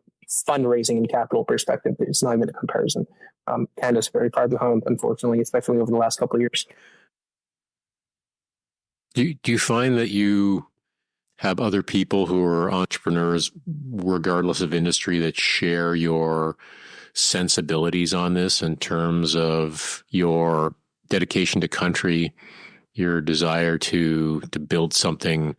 fundraising and capital perspective, it's not even a comparison. Canada's very far behind, unfortunately, especially over the last couple of years. Do you find that you have other people who are entrepreneurs, regardless of industry, that share your sensibilities on this in terms of your dedication to country, your desire to build something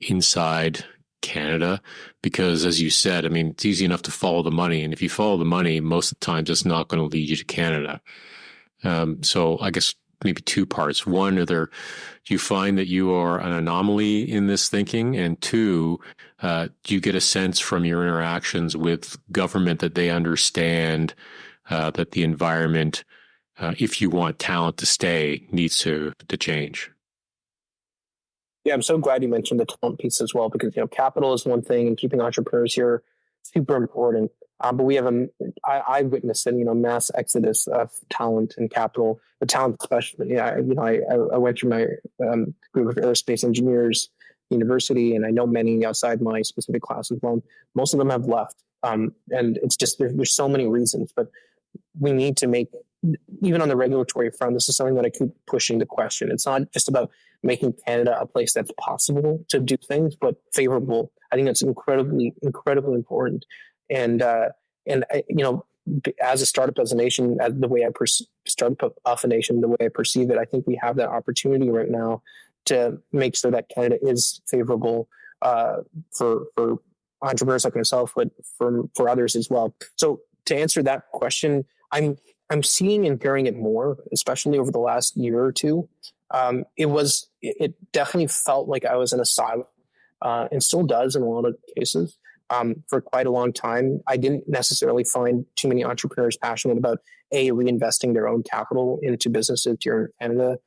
inside Canada? Because as you said, I mean, it's easy enough to follow the money. And if you follow the money, most of the times it's not going to lead you to Canada. So I guess maybe two parts. One, do you find that you are an anomaly in this thinking? And two, do you get a sense from your interactions with government that they understand that the environment, if you want talent to stay, needs to change? Yeah, I'm so glad you mentioned the talent piece as well, because capital is one thing, and keeping entrepreneurs here super important. But we have I witnessed a mass exodus of talent and capital. The talent, especially, I went through my group of aerospace engineers university, and I know many outside my specific class as well. Most of them have left, and it's just there's so many reasons, but we need to make, even on the regulatory front, this is something that I keep pushing the question. It's not just about making Canada a place that's possible to do things, but favorable. I think that's incredibly, incredibly important. And as a startup, as a nation, as the way I startup of a nation, the way I perceive it, I think we have that opportunity right now to make sure that Canada is favorable for entrepreneurs like myself, but for others as well. So to answer that question, I'm seeing and hearing it more, especially over the last year or two. It definitely felt like I was in a silo, and still does in a lot of cases. For quite a long time, I didn't necessarily find too many entrepreneurs passionate about reinvesting their own capital into businesses here in Canada,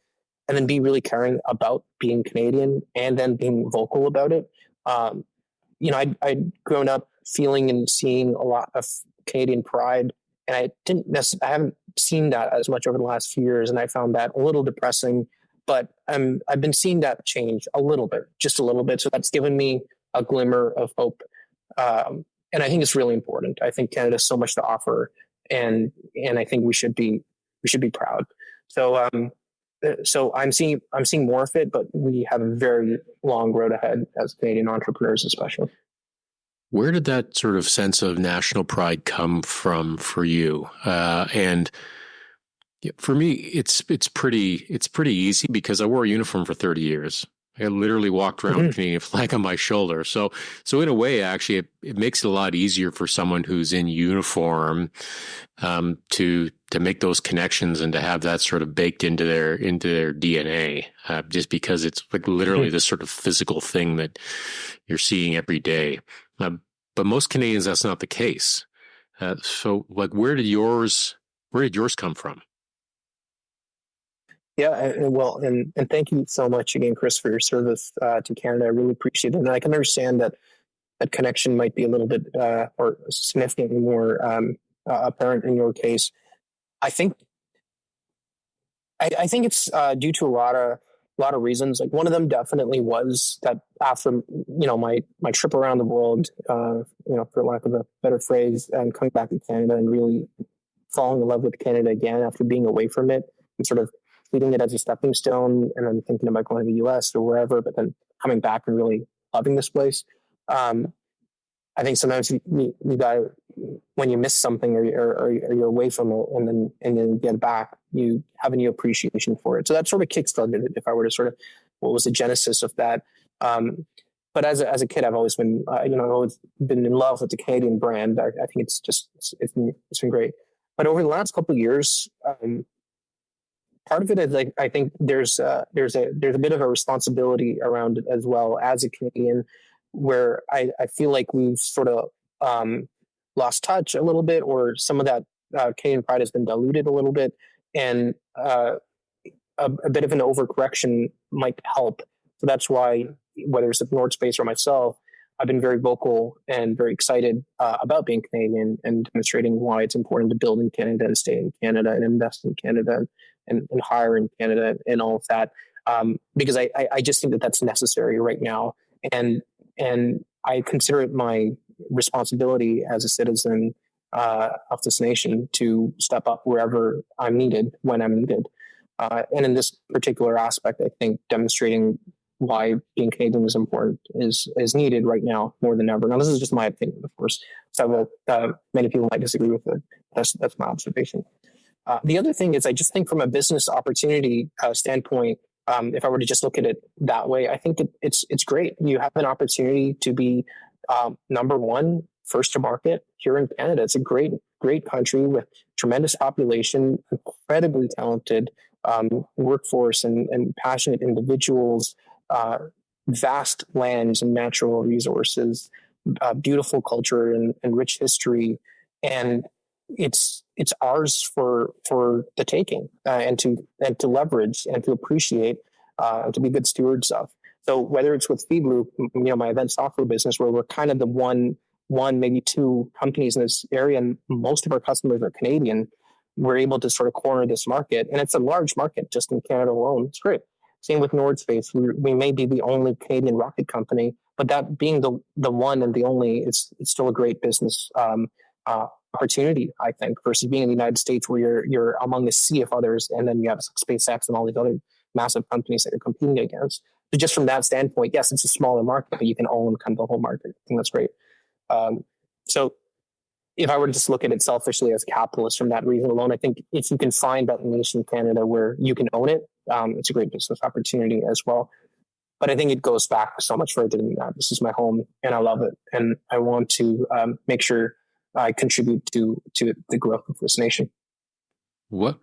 and then B, really caring about being Canadian and then being vocal about it. I'd grown up feeling and seeing a lot of Canadian pride, and I haven't seen that as much over the last few years, and I found that a little depressing. But I've been seeing that change a little bit, just a little bit. So that's given me a glimmer of hope, and I think it's really important. I think Canada has so much to offer, and I think we should be proud. So I'm seeing more of it, but we have a very long road ahead as Canadian entrepreneurs, especially. Where did that sort of sense of national pride come from for you? And for me, it's pretty easy because I wore a uniform for 30 years. I literally walked around with a Canadian flag on my shoulder. So in a way, actually, it makes it a lot easier for someone who's in uniform to make those connections and to have that sort of baked into their DNA, just because it's like literally this sort of physical thing that you're seeing every day. But most Canadians, that's not the case. So, like, where did yours come from? Yeah, and thank you so much again, Chris, for your service to Canada. I really appreciate it, and I can understand that connection might be a little bit or significantly more apparent in your case. I think it's due to a lot of reasons. Like, one of them definitely was that after my trip around the world, for lack of a better phrase, and coming back to Canada and really falling in love with Canada again after being away from it and sort of treating it as a stepping stone, and then thinking about going to the US or wherever, but then coming back and really loving this place. I think sometimes you got, when you miss something or you're away from it, and then you get back, you have a new appreciation for it. So that sort of kickstarted it. If I were to sort of, what was the genesis of that? But as a kid, I've always been, I've always been in love with the Canadian brand. I think it's been great. But over the last couple of years, part of it is, like, I think there's a bit of a responsibility around it as well as a Canadian, where I feel like we've sort of lost touch a little bit, or some of that Canadian pride has been diluted a little bit, and a bit of an overcorrection might help. So that's why, whether it's at Nordspace or myself, I've been very vocal and very excited about being Canadian and demonstrating why it's important to build in Canada and stay in Canada and invest in Canada and hire in Canada and all of that. Because I just think that that's necessary right now. And I consider it my responsibility as a citizen of this nation to step up wherever I'm needed, when I'm needed. And in this particular aspect, I think demonstrating why being Canadian is important is needed right now more than ever. Now, this is just my opinion, of course. So many people might disagree with it. That's my observation. The other thing is, I just think from a business opportunity standpoint, if I were to just look at it that way, I think it's great. You have an opportunity to be number one, first to market here in Canada. It's a great country with tremendous population, incredibly talented workforce, and passionate individuals, vast lands and natural resources, beautiful culture and rich history, and it's ours for the taking, and to leverage and to appreciate, and to be good stewards of. So whether it's with PheedLoop, my event software business, where we're kind of the one maybe two companies in this area, and most of our customers are Canadian, we're able to sort of corner this market, and it's a large market just in Canada alone. It's great. Same with Nordspace. We may be the only Canadian rocket company, but that being the one and the only, it's still a great business opportunity, I think, versus being in the United States where you're among a sea of others, and then you have SpaceX and all these other massive companies that you're competing against. So just from that standpoint, yes, it's a smaller market, but you can own kind of the whole market. I think that's great. So if I were to just look at it selfishly as a capitalist from that reason alone, I think if you can find that niche in Canada where you can own it, it's a great business opportunity as well. But I think it goes back so much further than that. This is my home, and I love it, and I want to make sure I contribute to the growth of this nation. What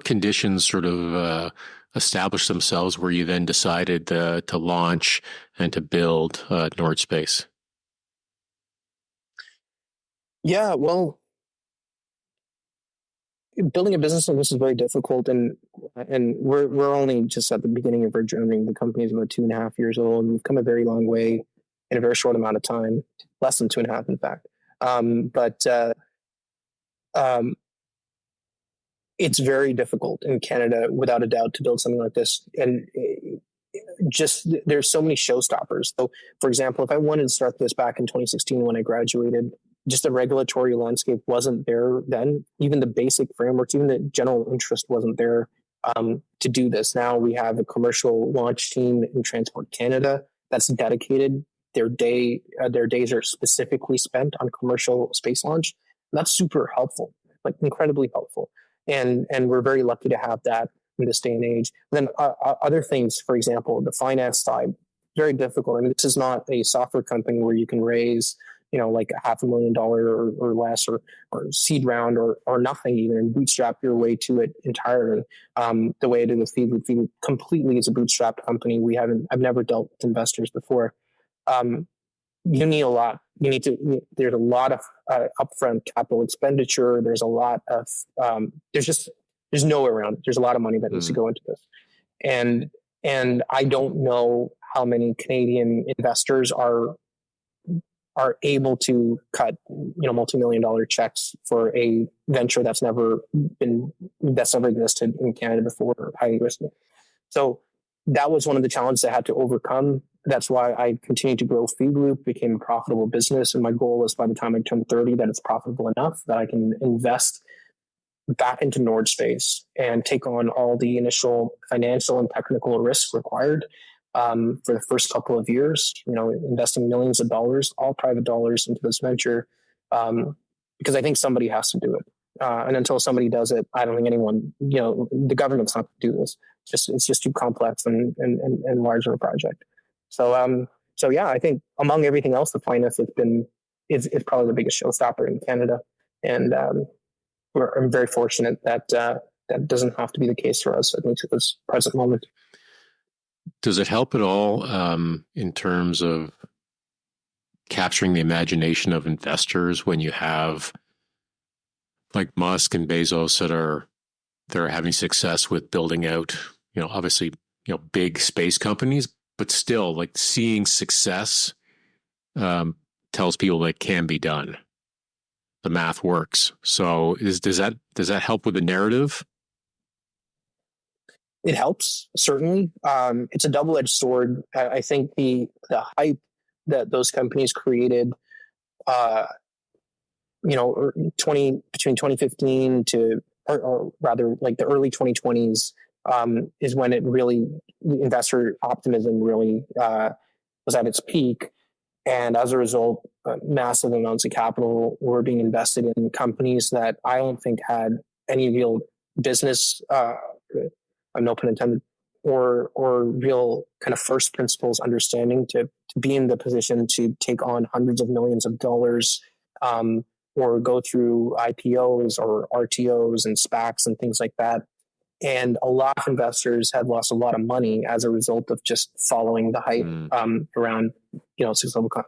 conditions sort of established themselves where you then decided to launch and to build Nordspace? Yeah, well, building a business like this is very difficult, and we're only just at the beginning of our journey. The company is about 2.5 years old, and we've come a very long way in a very short amount of time, less than 2.5, in fact. It's very difficult in Canada, without a doubt, to build something like this, and just there's so many showstoppers. So, for example, if I wanted to start this back in 2016 when I graduated, just the regulatory landscape wasn't there then. Even the basic frameworks, even the general interest wasn't there to do this. Now we have a commercial launch team in Transport Canada that's dedicated. Their days are specifically spent on commercial space launch. And that's super helpful, like incredibly helpful. And we're very lucky to have that in this day and age. And then other things, for example, the finance side, very difficult. I mean, this is not a software company where you can raise, like $500,000 or less, or seed round or nothing even, and bootstrap your way to it entirely. The way it is with PheedLoop completely is a bootstrapped company. I've never dealt with investors before. You need a lot. There's a lot of upfront capital expenditure. There's a lot of, there's no way around it. There's a lot of money that needs to go into this. And I don't know how many Canadian investors are able to cut, multi-million-dollar checks for a venture that's never existed in Canada before, or highly risky. So that was one of the challenges I had to overcome. That's why I continued to grow PheedLoop, became a profitable business. And my goal is by the time I turn 30, that it's profitable enough that I can invest back into Nordspace and take on all the initial financial and technical risks required for the first couple of years, investing millions of dollars, all private dollars, into this venture, because I think somebody has to do it. And until somebody does it, I don't think anyone, the government's not going to do this. It's just too complex and large of a project. So yeah, I think among everything else, the finance is probably the biggest showstopper in Canada, and I'm very fortunate that that doesn't have to be the case for us, at least at this present moment. Does it help at all in terms of capturing the imagination of investors when you have like Musk and Bezos that are having success with building out, obviously, big space companies, but still, like, seeing success tells people that it can be done. The math works. So does that help with the narrative? It helps, certainly. It's a double-edged sword. I think the hype that those companies created, between 2015 to, or rather, like the early 2020s, is when it really, investor optimism really was at its peak. And as a result, massive amounts of capital were being invested in companies that I don't think had any real business, no pun intended, or real kind of first principles understanding to be in the position to take on hundreds of millions of dollars, or go through IPOs or RTOs and SPACs and things like that. And a lot of investors had lost a lot of money as a result of just following the hype around,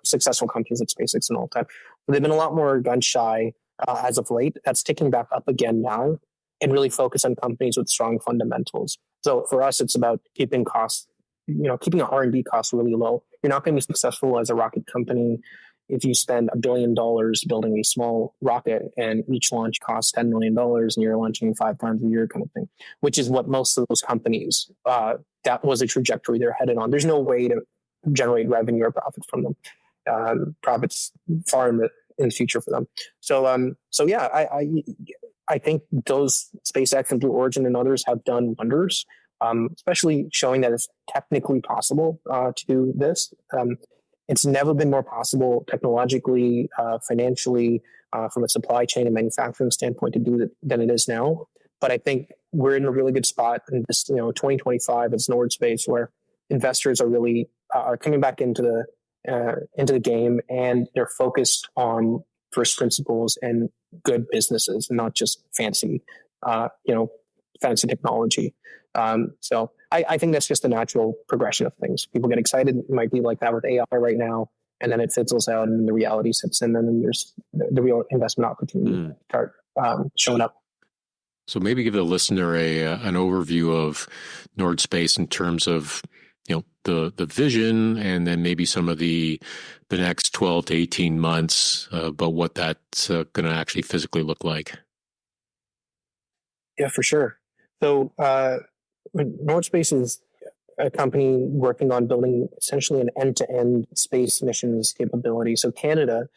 successful companies like SpaceX and all that. But they've been a lot more gun shy as of late. That's ticking back up again now, and really focus on companies with strong fundamentals. So for us, it's about keeping costs, keeping the R&D costs really low. You're not going to be successful as a rocket company if you spend $1 billion building a small rocket and each launch costs $10 million and you're launching 5 times a year kind of thing, which is what most of those companies, that was a trajectory they're headed on. There's no way to generate revenue or profit from them. Profits far in the future for them. So yeah, I think those SpaceX and Blue Origin and others have done wonders, especially showing that it's technically possible to do this. It's never been more possible technologically, financially, from a supply chain and manufacturing standpoint to do that than it is now. But I think we're in a really good spot in this, 2025 as Nordspace, where investors are really are coming back into the game, and they're focused on first principles and good businesses, and not just fancy technology. So I think that's just a natural progression of things. People get excited. It might be like that with AI right now, and then it fizzles out and the reality sets in, and then there's the real investment opportunity start showing up. So maybe give the listener an overview of Nordspace in terms of, the vision, and then maybe some of the next 12 to 18 months, but what that's going to actually physically look like. Yeah, for sure. So Nordspace is a company working on building essentially an end-to-end space missions capability. So Canada,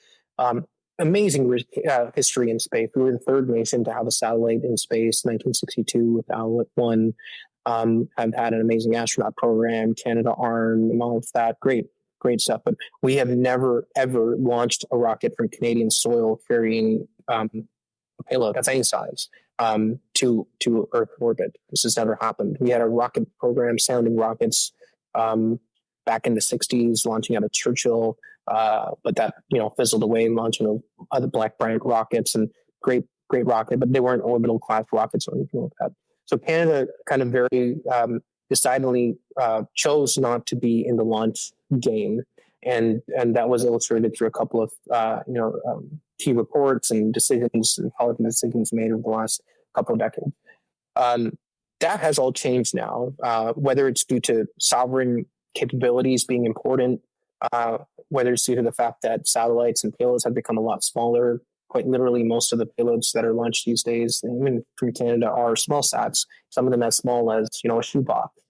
amazing history in space. We were the third nation to have a satellite in space, 1962 with Outlook-1. Have had an amazing astronaut program, Canada Arm, and all of that. Great stuff. But we have never, ever launched a rocket from Canadian soil carrying a payload of any size to Earth orbit. This has never happened. We had a rocket program, sounding rockets, back in the 60s, launching out of Churchill, but that fizzled away, launching other Black Brant rockets, and great rocket, but they weren't orbital class rockets or anything like that. So Canada kind of very decidedly chose not to be in the launch game, and that was illustrated through a couple of key reports and decisions and policy decisions made over the last couple of decades. That has all changed now, whether it's due to sovereign capabilities being important, whether it's due to the fact that satellites and payloads have become a lot smaller. Quite literally, most of the payloads that are launched these days, even from Canada, are small sats, some of them as small as a shoebox.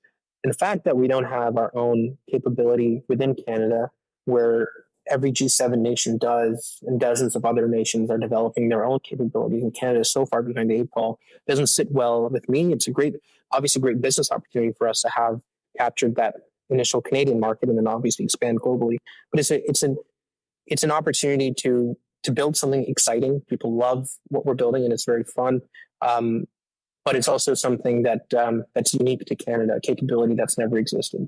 And the fact that we don't have our own capability within Canada, where every G7 nation does, and dozens of other nations are developing their own capabilities, and Canada is so far behind the 8 ball, doesn't sit well with me. It's obviously great business opportunity for us to have captured that initial Canadian market and then obviously expand globally. But it's an opportunity to build something exciting. People love what we're building, and it's very fun. But it's also something that's unique to Canada, a capability that's never existed.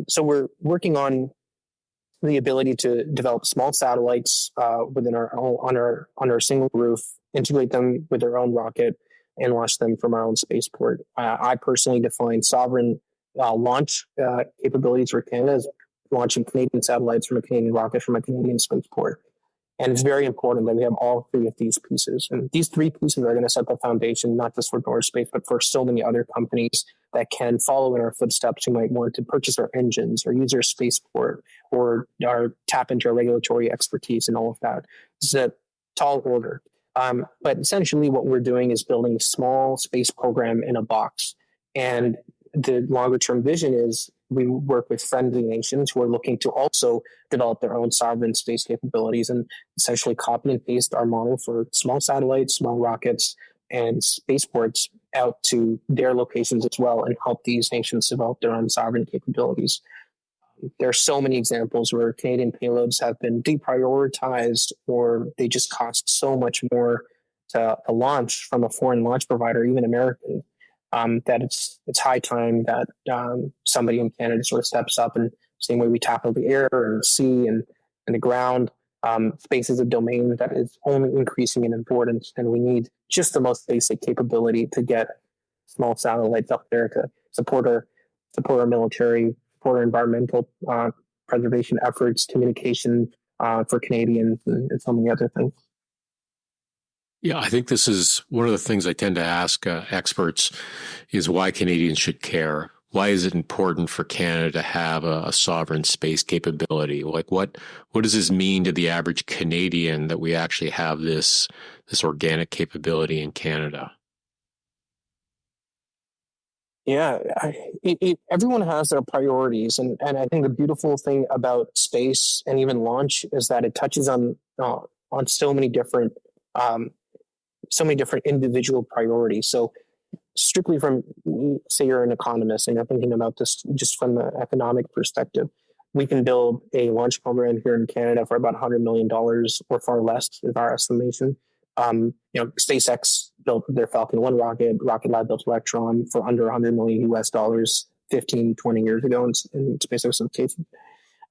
So we're working on the ability to develop small satellites within on our single roof, integrate them with our own rocket, and launch them from our own spaceport. I personally define sovereign launch capabilities for Canada as launching Canadian satellites from a Canadian rocket from a Canadian spaceport. And it's very important that we have all 3 of these pieces. And these 3 pieces are going to set the foundation, not just for Nordspace, but for so many other companies that can follow in our footsteps, who might want to purchase our engines or use our spaceport or tap into our regulatory expertise and all of that. It's a tall order. But essentially what we're doing is building a small space program in a box. And the longer term vision is we work with friendly nations who are looking to also develop their own sovereign space capabilities, and essentially copy and paste our model for small satellites, small rockets, and spaceports out to their locations as well, and help these nations develop their own sovereign capabilities. There are so many examples where Canadian payloads have been deprioritized, or they just cost so much more to launch from a foreign launch provider, even American, that it's high time that somebody in Canada sort of steps up, and same way we tackle the air and sea and the ground. Space is a domain that is only increasing in importance, and we need just the most basic capability to get small satellites up there to support our military, support our environmental preservation efforts, communication for Canadians, and so many other things. Yeah, I think this is one of the things I tend to ask experts is why Canadians should care. Why is it important for Canada to have a sovereign space capability? Like, what does this mean to the average Canadian that we actually have this organic capability in Canada? Yeah, everyone has their priorities, and I think the beautiful thing about space and even launch is that it touches on so many different individual priorities. So strictly from, say you're an economist and you're thinking about this just from the economic perspective, we can build a launch program here in Canada for about $100 million or far less is our estimation. SpaceX built their Falcon 1 rocket, Rocket Lab built Electron for under $100 million US dollars 15, 20 years ago in SpaceX cases.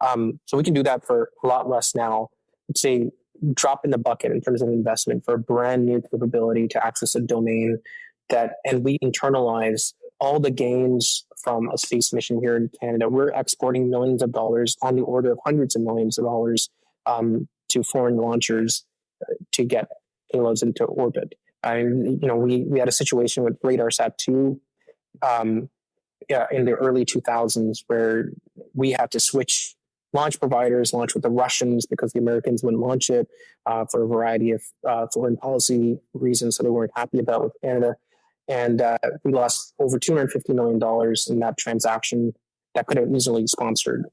So we can do that for a lot less now. It's a drop in the bucket in terms of investment for a brand new capability to access a domain and we internalize all the gains from a space mission here in Canada. We're exporting millions of dollars, on the order of hundreds of millions of dollars, to foreign launchers to get payloads into orbit. We had a situation with RadarSat-2 in the early 2000s where we had to switch launch providers, launch with the Russians because the Americans wouldn't launch it for a variety of foreign policy reasons that they weren't happy about with Canada. And we lost over $250 million in that transaction that could have easily sponsored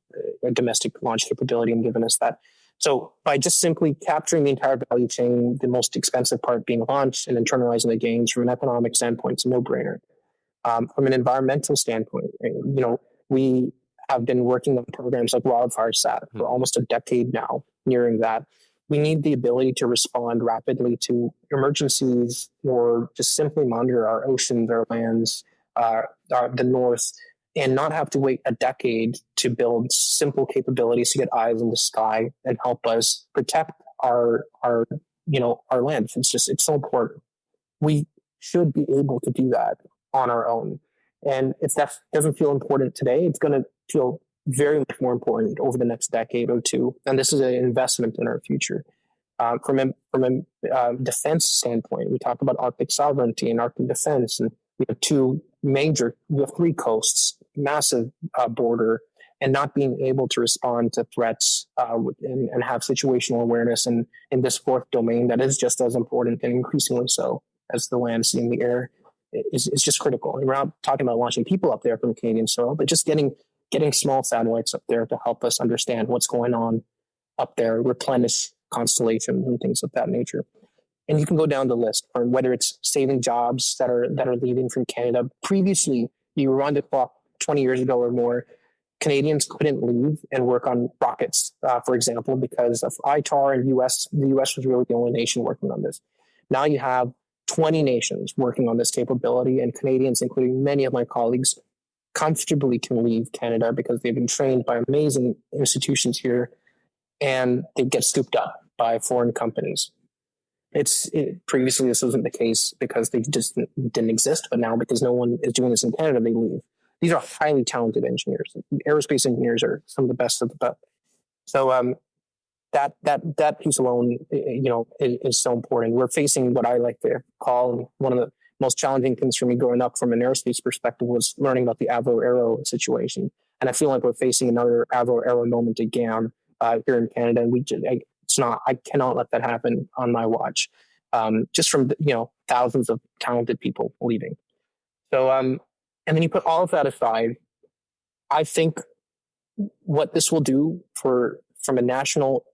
a domestic launch capability and given us that. So by just simply capturing the entire value chain, the most expensive part being launch and internalizing the gains from an economic standpoint, it's a no-brainer. From an environmental standpoint, we have been working on programs like WildfireSat for almost a decade now, nearing that. We need the ability to respond rapidly to emergencies or just simply monitor our oceans, our lands, the north, and not have to wait a decade to build simple capabilities to get eyes in the sky and help us protect our land. It's so important. We should be able to do that on our own. And if that doesn't feel important today, it's going to feel very much more important over the next decade or two. And this is an investment in our future. From a defense standpoint, we talk about Arctic sovereignty and Arctic defense, and we have three coasts, massive border, and not being able to respond to threats and have situational awareness in this fourth domain that is just as important and increasingly so as the land, sea, and the air is just critical. And we're not talking about launching people up there from Canadian soil, but just getting small satellites up there to help us understand what's going on up there, replenish constellations and things of that nature. And you can go down the list, or whether it's saving jobs that are leaving from Canada. Previously, you were on the clock 20 years ago or more, Canadians couldn't leave and work on rockets, for example, because of ITAR and the US was really the only nation working on this. Now you have 20 nations working on this capability, and Canadians, including many of my colleagues, comfortably can leave Canada because they've been trained by amazing institutions here, and they get scooped up by foreign companies. Previously this wasn't the case because they just didn't exist, but now because no one is doing this in Canada, they leave. These are highly talented engineers. Aerospace engineers are some of the best of the best. So that piece alone, is so important. We're facing what I like to call one of the most challenging things for me growing up from an aerospace perspective was learning about the Avro Aero situation. And I feel like we're facing another Avro Aero moment again here in Canada. And I cannot let that happen on my watch. Just from, thousands of talented people leaving. So, and then you put all of that aside, I think what this will do from a national,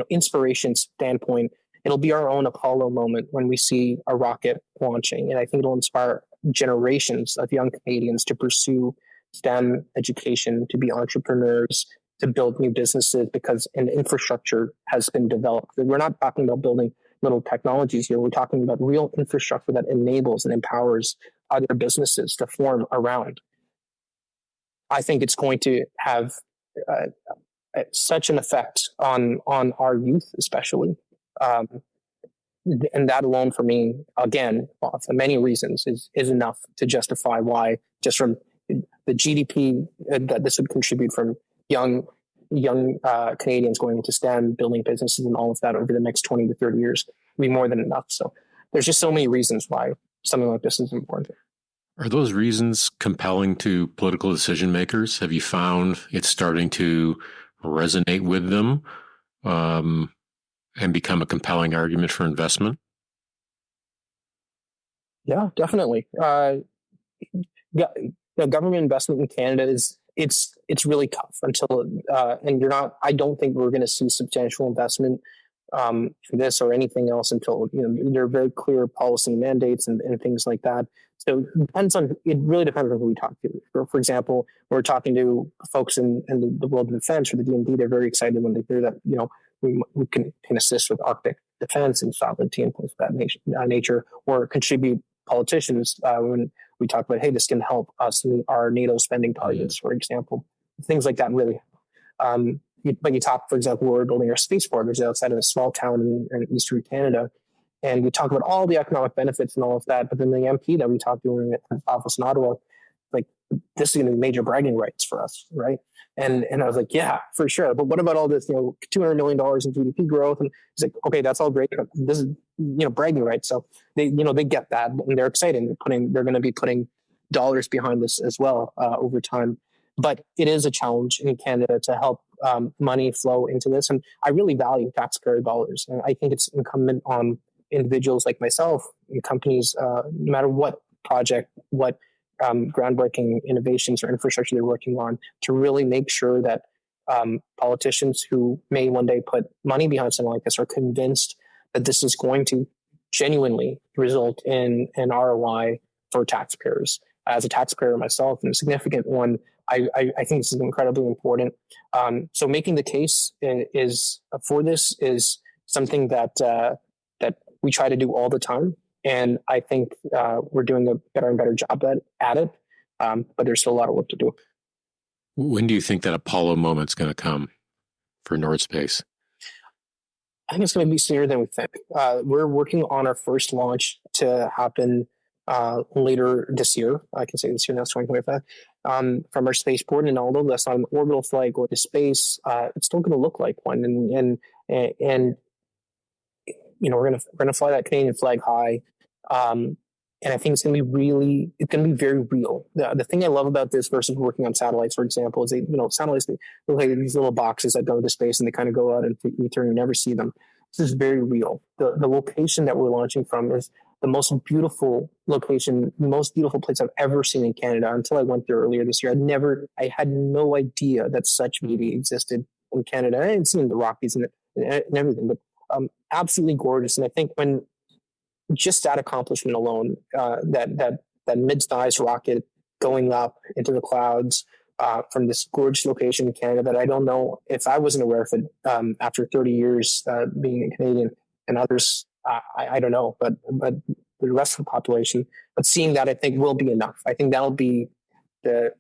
inspiration standpoint, it'll be our own Apollo moment when we see a rocket launching. And I think it'll inspire generations of young Canadians to pursue STEM education, to be entrepreneurs, to build new businesses, because an infrastructure has been developed. We're not talking about building little technologies here. We're talking about real infrastructure that enables and empowers other businesses to form around. I think it's going to have uh, such an effect on our youth, especially. Um, and that alone, for me, again, for many reasons, is enough to justify why, just from the GDP that this would contribute from young Canadians going into STEM, building businesses, and all of that over the next 20 to 30 years, would be more than enough. So there's just so many reasons why something like this is important. Are those reasons compelling to political decision makers? Have you found it's starting to resonate with them and become a compelling argument for investment? Yeah, definitely. The government investment in Canada it's really tough until and you're not. I don't think we're going to see substantial investment for this or anything else until there are very clear policy mandates and things like that. So it really depends on who we talk to. For example, we're talking to folks in the world of defense or the DND. They're very excited when they hear that we can assist with Arctic defense and sovereignty and things of that nature, or contribute politicians when we talk about, hey, this can help us in our NATO spending targets, for example. Things like that really. But you talk, for example, we're building our spaceport, which is outside of a small town in eastern Canada, and we talk about all the economic benefits and all of that. But then the MP that we talked to in the office in Ottawa, like, this is going to be major bragging rights for us, right? And I was like, yeah, for sure. But what about all this, $200 million in GDP growth? And he's like, okay, that's all great, but this is, bragging rights. So they get that, and they're excited. They're going to be putting dollars behind this as well over time. But it is a challenge in Canada to help money flow into this. And I really value taxpayer dollars. And I think it's incumbent on individuals like myself and companies, no matter what project, what groundbreaking innovations or infrastructure they're working on, to really make sure that politicians who may one day put money behind something like this are convinced that this is going to genuinely result in an ROI for taxpayers. As a taxpayer myself, and a significant one, I think this is incredibly important. So making the case for this is something that we try to do all the time. And I think we're doing a better and better job at it. But there's still a lot of work to do. When do you think that Apollo moment's going to come for Nordspace? I think it's going to be sooner than we think. We're working on our first launch to happen later this year. I can say this year, now it's 2025, from our spaceport. And although that's not an orbital flight going to space, it's still going to look like one. And we're going to fly that Canadian flag high. And I think it's going to be very real. The thing I love about this versus working on satellites, for example, is satellites, they look like these little boxes that go into space and they kind of go out into ether and you never see them. This is very real. The location that we're launching from is the most beautiful location, the most beautiful place I've ever seen in Canada until I went there earlier this year. I had no idea that such beauty existed in Canada. I hadn't seen the Rockies and everything, but absolutely gorgeous. And I think when just that accomplishment alone, that mid-sized rocket going up into the clouds from this gorgeous location in Canada, that I don't know if I wasn't aware of it after 30 years being a Canadian, and others, I don't know, but the rest of the population. But seeing that, I think, will be enough. I think that'll be the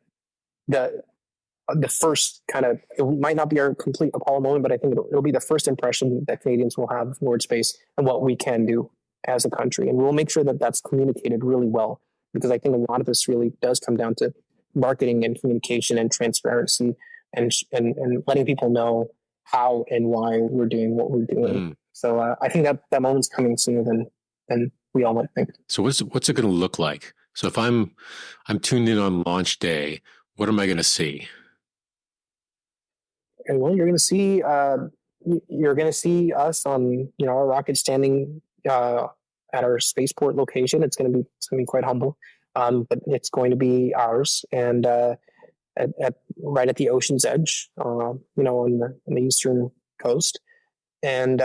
first kind of. It might not be our complete Apollo moment, but I think it'll be the first impression that Canadians will have of Nordspace and what we can do as a country. And we'll make sure that that's communicated really well, because I think a lot of this really does come down to marketing and communication and transparency and letting people know how and why we're doing what we're doing. Mm. So I think that moment's coming sooner than we all might think. So what's it going to look like? So if I'm tuned in on launch day, what am I going to see? Okay, well, you're going to see us on our rocket standing at our spaceport location. It's going to be quite humble, but it's going to be ours, and right at the ocean's edge, on the eastern coast, and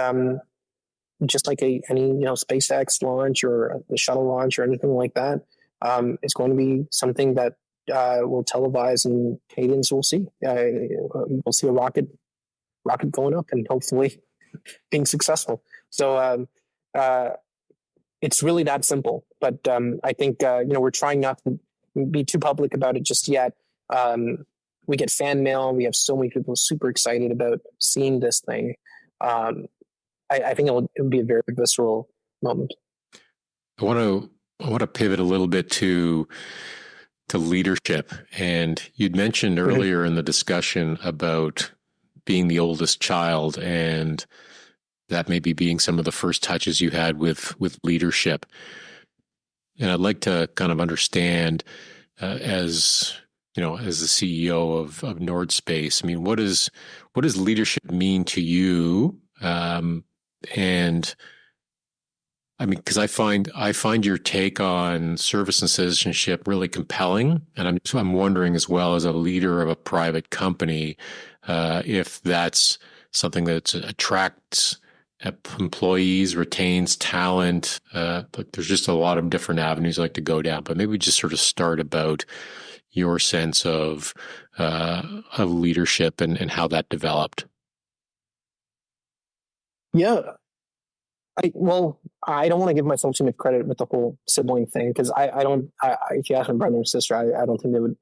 just like any SpaceX launch or the shuttle launch or anything like that, it's going to be something that we'll televise and Canadians will see. We'll see a rocket going up and hopefully being successful. So it's really that simple. But I think we're trying not to be too public about it just yet. We get fan mail. We have so many people super excited about seeing this thing. I think it would be a very visceral moment. I want to pivot a little bit to leadership. And you'd mentioned earlier in the discussion about being the oldest child, and that maybe being some of the first touches you had with leadership. And I'd like to kind of understand, as the CEO of Nordspace, I mean, what does leadership mean to you? And I mean, because I find your take on service and citizenship really compelling, and I'm wondering as well, as a leader of a private company, if that's something that attracts employees, retains talent. But there's just a lot of different avenues I like to go down. But maybe we just sort of start about your sense of leadership and how that developed. Yeah. I don't want to give myself too much credit with the whole sibling thing, because if you ask my brother and sister, I don't think they would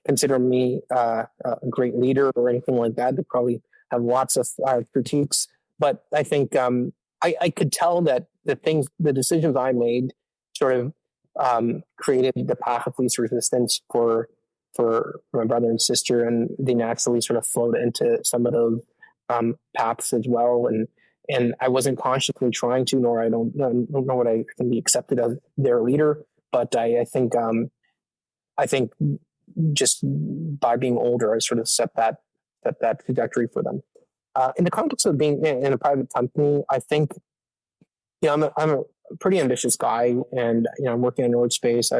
consider me a great leader or anything like that. They probably have lots of critiques, but I think I could tell that the decisions I made sort of created the path of least resistance for my brother and sister, and they naturally sort of flowed into some of those paths as well. And I wasn't consciously trying to, nor I don't know what I can be accepted as their leader. But I think just by being older, I sort of set that trajectory for them. In the context of being in a private company, I think, I'm a pretty ambitious guy, and I'm working on Nordspace,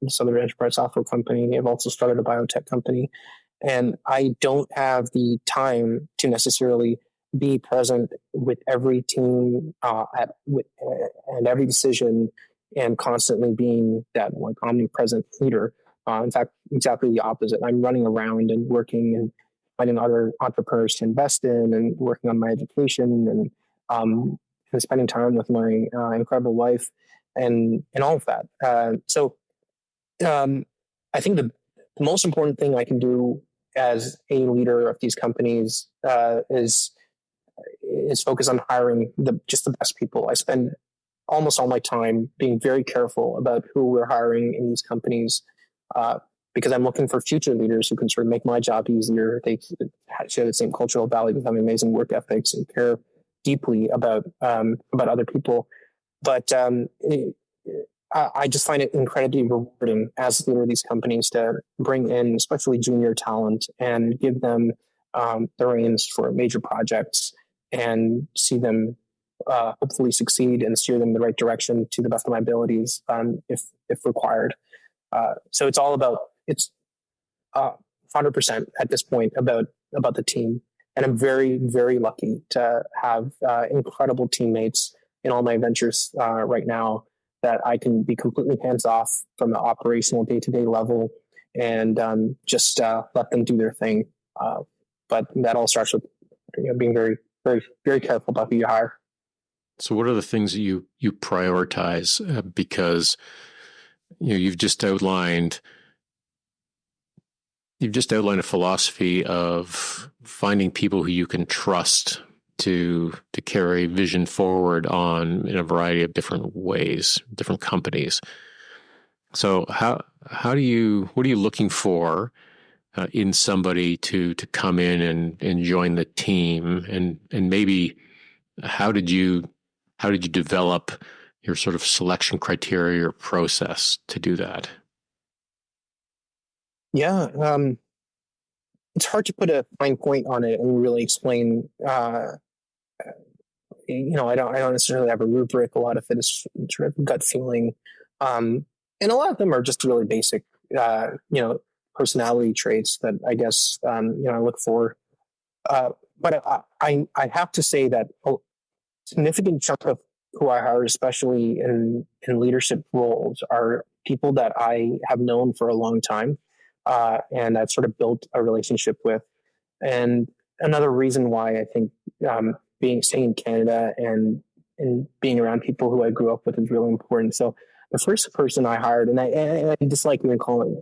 this other enterprise software company. I've also started a biotech company, and I don't have the time to necessarily be present with every team and every decision, and constantly being that omnipresent leader. In fact, exactly the opposite. I'm running around and working and finding other entrepreneurs to invest in, and working on my education, and spending time with my incredible wife, and all of that. So I think the most important thing I can do as a leader of these companies is focus on hiring just the best people. I spend almost all my time being very careful about who we're hiring in these companies, because I'm looking for future leaders who can sort of make my job easier. They share the same cultural values, have amazing work ethics, and care deeply about other people. But I just find it incredibly rewarding as a leader of these companies to bring in especially junior talent and give them the reins for major projects, and see them hopefully succeed and steer them in the right direction to the best of my abilities, if required. So it's 100% at this point about the team. And I'm very, very lucky to have incredible teammates in all my ventures right now, that I can be completely hands off from the operational day-to-day level, and just let them do their thing. But that all starts with being very, very, very careful about who you hire. So what are the things that you prioritize? Because you've just outlined a philosophy of finding people who you can trust to carry vision forward in a variety of different ways, different companies. So what are you looking for in somebody to come in and join the team, and maybe how did you develop your sort of selection criteria or process to do that? Yeah, it's hard to put a fine point on it and really explain. I don't necessarily have a rubric. A lot of it is sort of gut feeling, and a lot of them are just really basic, personality traits that I guess I look for. But I have to say that a significant chunk of who I hire, especially in leadership roles, are people that I have known for a long time, and I've sort of built a relationship with. And another reason why I think staying in Canada and and being around people who I grew up with is really important. So the first person I hired, and I dislike even calling,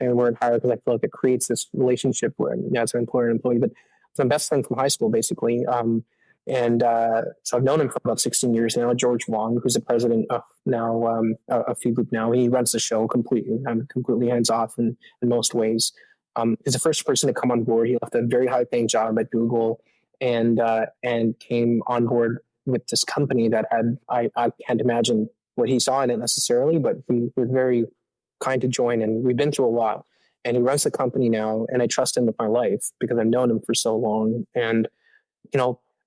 and word hire because I feel like it creates this relationship where as an employer and employee. But it's my best friend from high school, basically. So I've known him for about 16 years now. George Wong, who's the president of now of PheedLoop now, he runs the show completely. I'm completely hands off in most ways. He's the first person to come on board. He left a very high paying job at Google and came on board with this company that I can't imagine what he saw in it necessarily, but he was very kind to join, and we've been through a lot. And he runs the company now, and I trust him with my life because I've known him for so long. And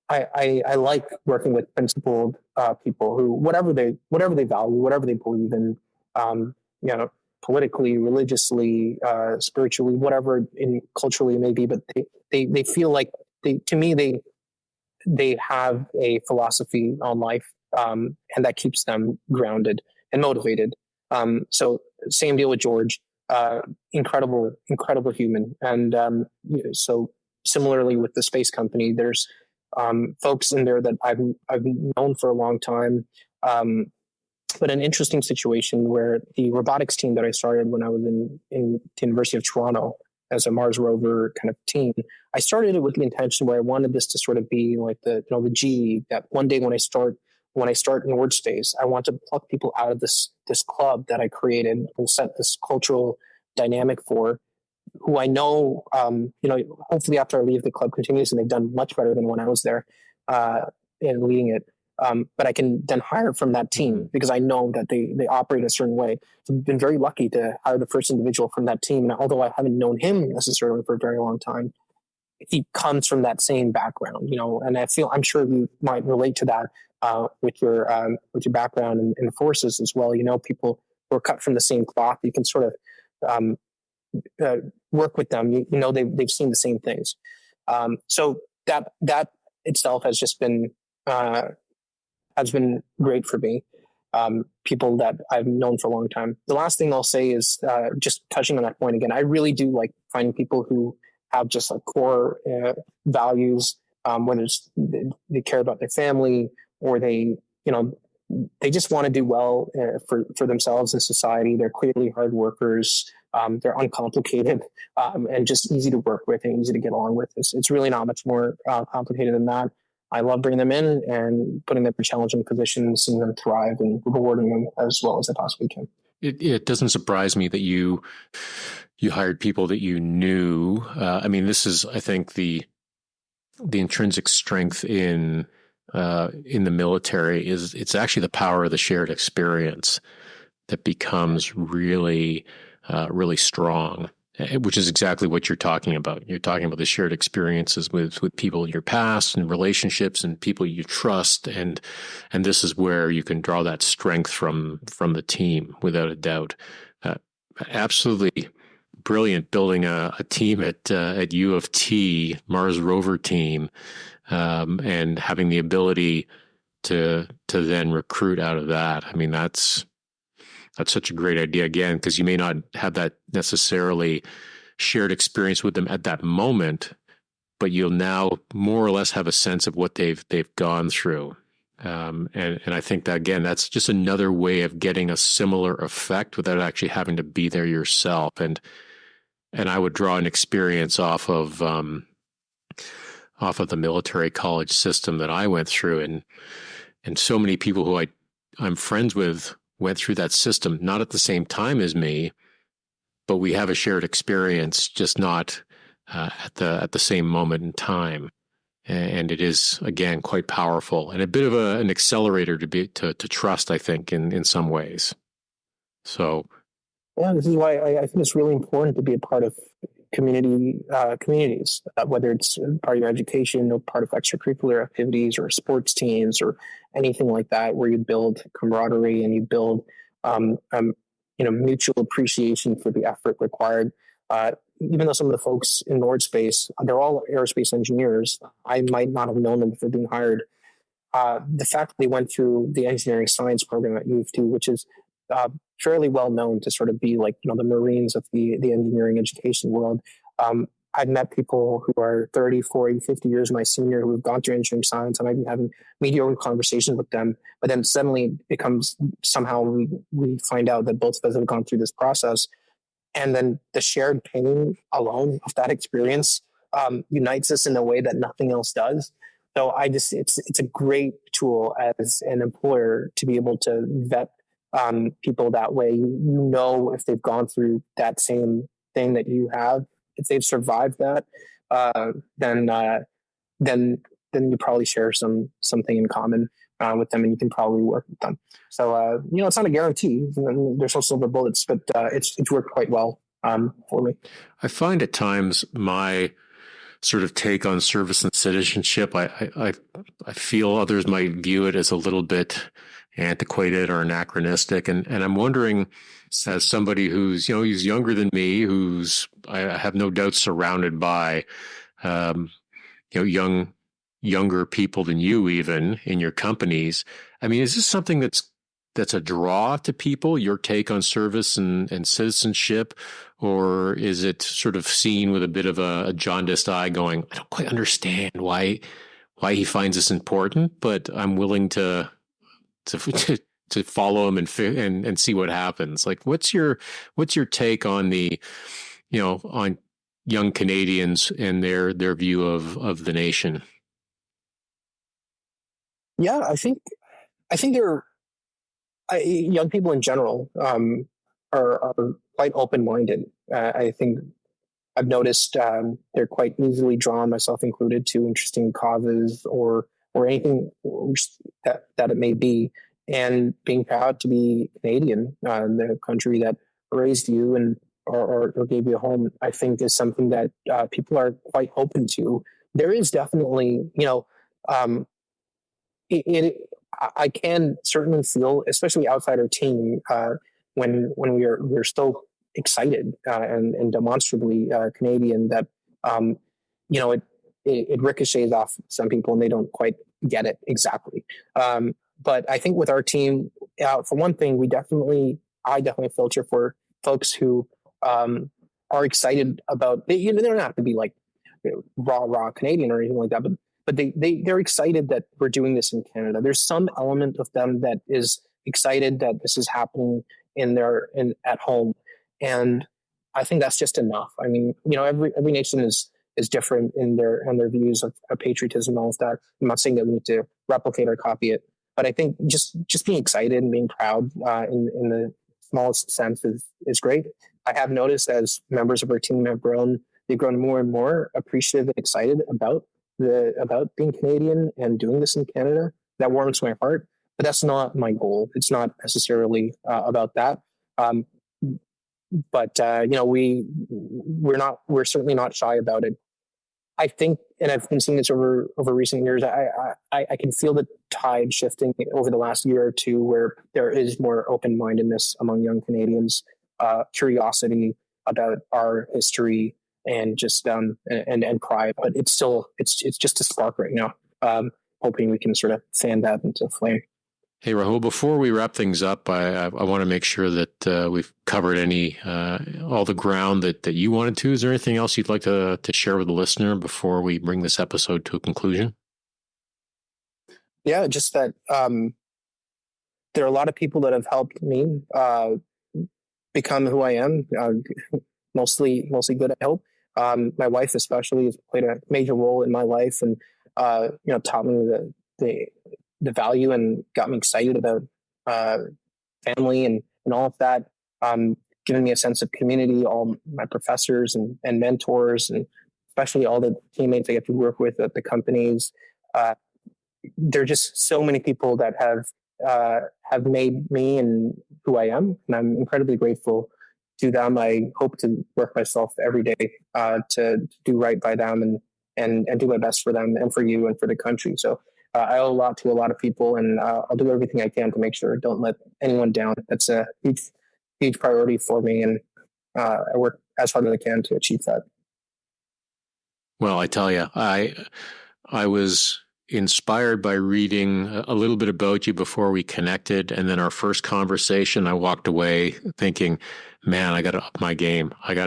I like working with principled people who whatever they value, whatever they believe in, politically, religiously, spiritually, whatever in culturally it may be, but they feel like they have a philosophy on life, and that keeps them grounded and motivated. So same deal with George, incredible human. And so similarly with the space company, there's folks in there that I've known for a long time. But an interesting situation where the robotics team that I started when I was in the University of Toronto as a Mars rover kind of team, I started it with the intention where I wanted this to sort of be like the G, that one day when I start Nordspace, I want to pluck people out of this club that I created and set this cultural dynamic for, who I know, hopefully after I leave, the club continues, and they've done much better than when I was there in leading it. But I can then hire from that team because I know that they operate a certain way. So I've been very lucky to hire the first individual from that team. And although I haven't known him necessarily for a very long time, he comes from that same background, and I'm sure you might relate to that with your background in the forces as well. People who are cut from the same cloth, you can sort of work with them. They've seen the same things. So that itself has just been great for me. People that I've known for a long time. The last thing I'll say is just touching on that point again. I really do like finding people who have just like core values, whether it's they care about their family or they just want to do well for themselves and society. They're clearly hard workers. They're uncomplicated and just easy to work with and easy to get along with. It's really not much more complicated than that. I love bringing them in and putting them in challenging positions, seeing them thrive and rewarding them as well as I possibly can. It doesn't surprise me that you hired people that you knew. This is, I think, the intrinsic strength in the military is it's actually the power of the shared experience that becomes really strong, which is exactly what you're talking about. You're talking about the shared experiences with people in your past and relationships and people you trust. And this is where you can draw that strength from the team without a doubt. Absolutely brilliant building a team at U of T, Mars rover team, and having the ability to then recruit out of that. That's such a great idea, again, because you may not have that necessarily shared experience with them at that moment, but you'll now more or less have a sense of what they've gone through. And I think that, again, that's just another way of getting a similar effect without actually having to be there yourself. And I would draw an experience off of the military college system that I went through, and so many people who I'm friends with went through that system, not at the same time as me, but we have a shared experience, just not at the same moment in time. And it is, again, quite powerful and a bit of an accelerator to trust, I think, in some ways. So, yeah, this is why I think it's really important to be a part of communities, whether it's part of your education or part of extracurricular activities or sports teams or anything like that, where you build camaraderie and you build mutual appreciation for the effort required. Even though some of the folks in Nordspace, they're all aerospace engineers, I might not have known them before being hired. The fact that they went through the engineering science program at U of T, which is fairly well known to sort of be like the Marines of the engineering education world. I've met people who are 30, 40, 50 years my senior who have gone through engineering science, and I've been having mediocre conversations with them. But then suddenly it comes, somehow we find out that both of us have gone through this process. And then the shared pain alone of that experience unites us in a way that nothing else does. So it's a great tool as an employer to be able to vet people that way. You know, if they've gone through that same thing that you have, if they've survived that, then you probably share something in common with them, and you can probably work with them. So it's not a guarantee. There's no silver bullets, but it's worked quite well for me. I find at times my sort of take on service and citizenship, I feel others might view it as a little bit antiquated or anachronistic, and I'm wondering, as somebody who's younger than me, who's I have no doubt surrounded by younger people than you, even in your companies. I mean, is this something that's a draw to people, your take on service and citizenship, or is it sort of seen with a bit of a jaundiced eye going, I don't quite understand why he finds this important, but I'm willing to follow him and see what happens. Like, what's your take on on young Canadians and their view of the nation? Yeah, I think they're young people in general are quite open-minded. I think I've noticed they're quite easily drawn, myself included, to interesting causes or anything that it may be. And being proud to be Canadian, the country that raised you and or gave you a home, I think is something that people are quite open to. There is definitely, I can certainly feel, especially outside our team, when we're so excited and demonstrably Canadian, that it ricochets off some people and they don't quite get it exactly. But I think with our team, for one thing, I definitely filter for folks who are excited about. They don't have to be like raw Canadian or anything like that, but they're excited that we're doing this in Canada. There's some element of them that is excited that this is happening at home, and I think that's just enough. I mean, every nation is different in their views of patriotism and all of that. I'm not saying that we need to replicate or copy it, but I think just being excited and being proud in the smallest sense is great. I have noticed as members of our team have grown, they've grown more and more appreciative and excited about being Canadian and doing this in Canada. That warms my heart, but that's not my goal. It's not necessarily about that. But we're certainly not shy about it. I think, and I've been seeing this over recent years, I can feel the tide shifting over the last year or two, where there is more open-mindedness among young Canadians, curiosity about our history, and just and pride. But it's just a spark right now. Hoping we can sort of fan that into flame. Hey, Rahul, before we wrap things up, I want to make sure that we've covered all the ground that you wanted to. Is there anything else you'd like to share with the listener before we bring this episode to a conclusion? Yeah, just that there are a lot of people that have helped me become who I am, mostly good, I hope. My wife especially has played a major role in my life, and taught me the value and got me excited about family and all of that. Given me a sense of community, all my professors and mentors, and especially all the teammates I get to work with at the companies. There are just so many people that have made me and who I am, and I'm incredibly grateful to them. I hope to work myself every day to do right by them and do my best for them and for you and for the country. So I owe a lot to a lot of people, and I'll do everything I can to make sure I don't let anyone down. That's a huge priority for me, and I work as hard as I can to achieve that. Well, I tell you, I was inspired by reading a little bit about you before we connected, and then our first conversation, I walked away thinking, man, I got to up my game. I got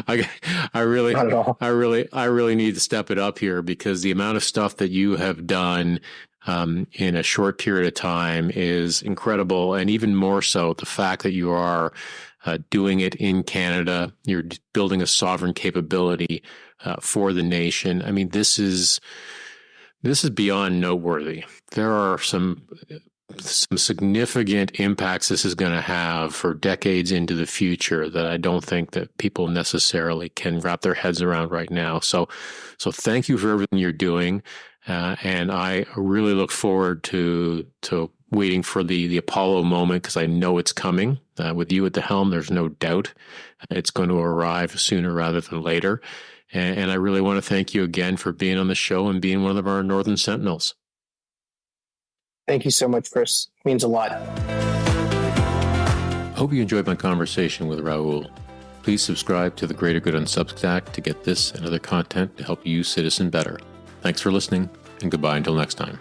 I really, Not at all. I really need to step it up here because the amount of stuff that you have done in a short period of time is incredible, and even more so the fact that you are doing it in Canada. You're building a sovereign capability for the nation. I mean, this is beyond noteworthy. There are some significant impacts this is going to have for decades into the future that I don't think that people necessarily can wrap their heads around right now. So thank you for everything you're doing. And I really look forward to waiting for the Apollo moment, because I know it's coming. With you at the helm, there's no doubt it's going to arrive sooner rather than later. And I really want to thank you again for being on the show and being one of our Northern Sentinels. Thank you so much, Chris. It means a lot. I hope you enjoyed my conversation with Rahul. Please subscribe to The Greater Good on Substack to get this and other content to help you citizen better. Thanks for listening, and goodbye until next time.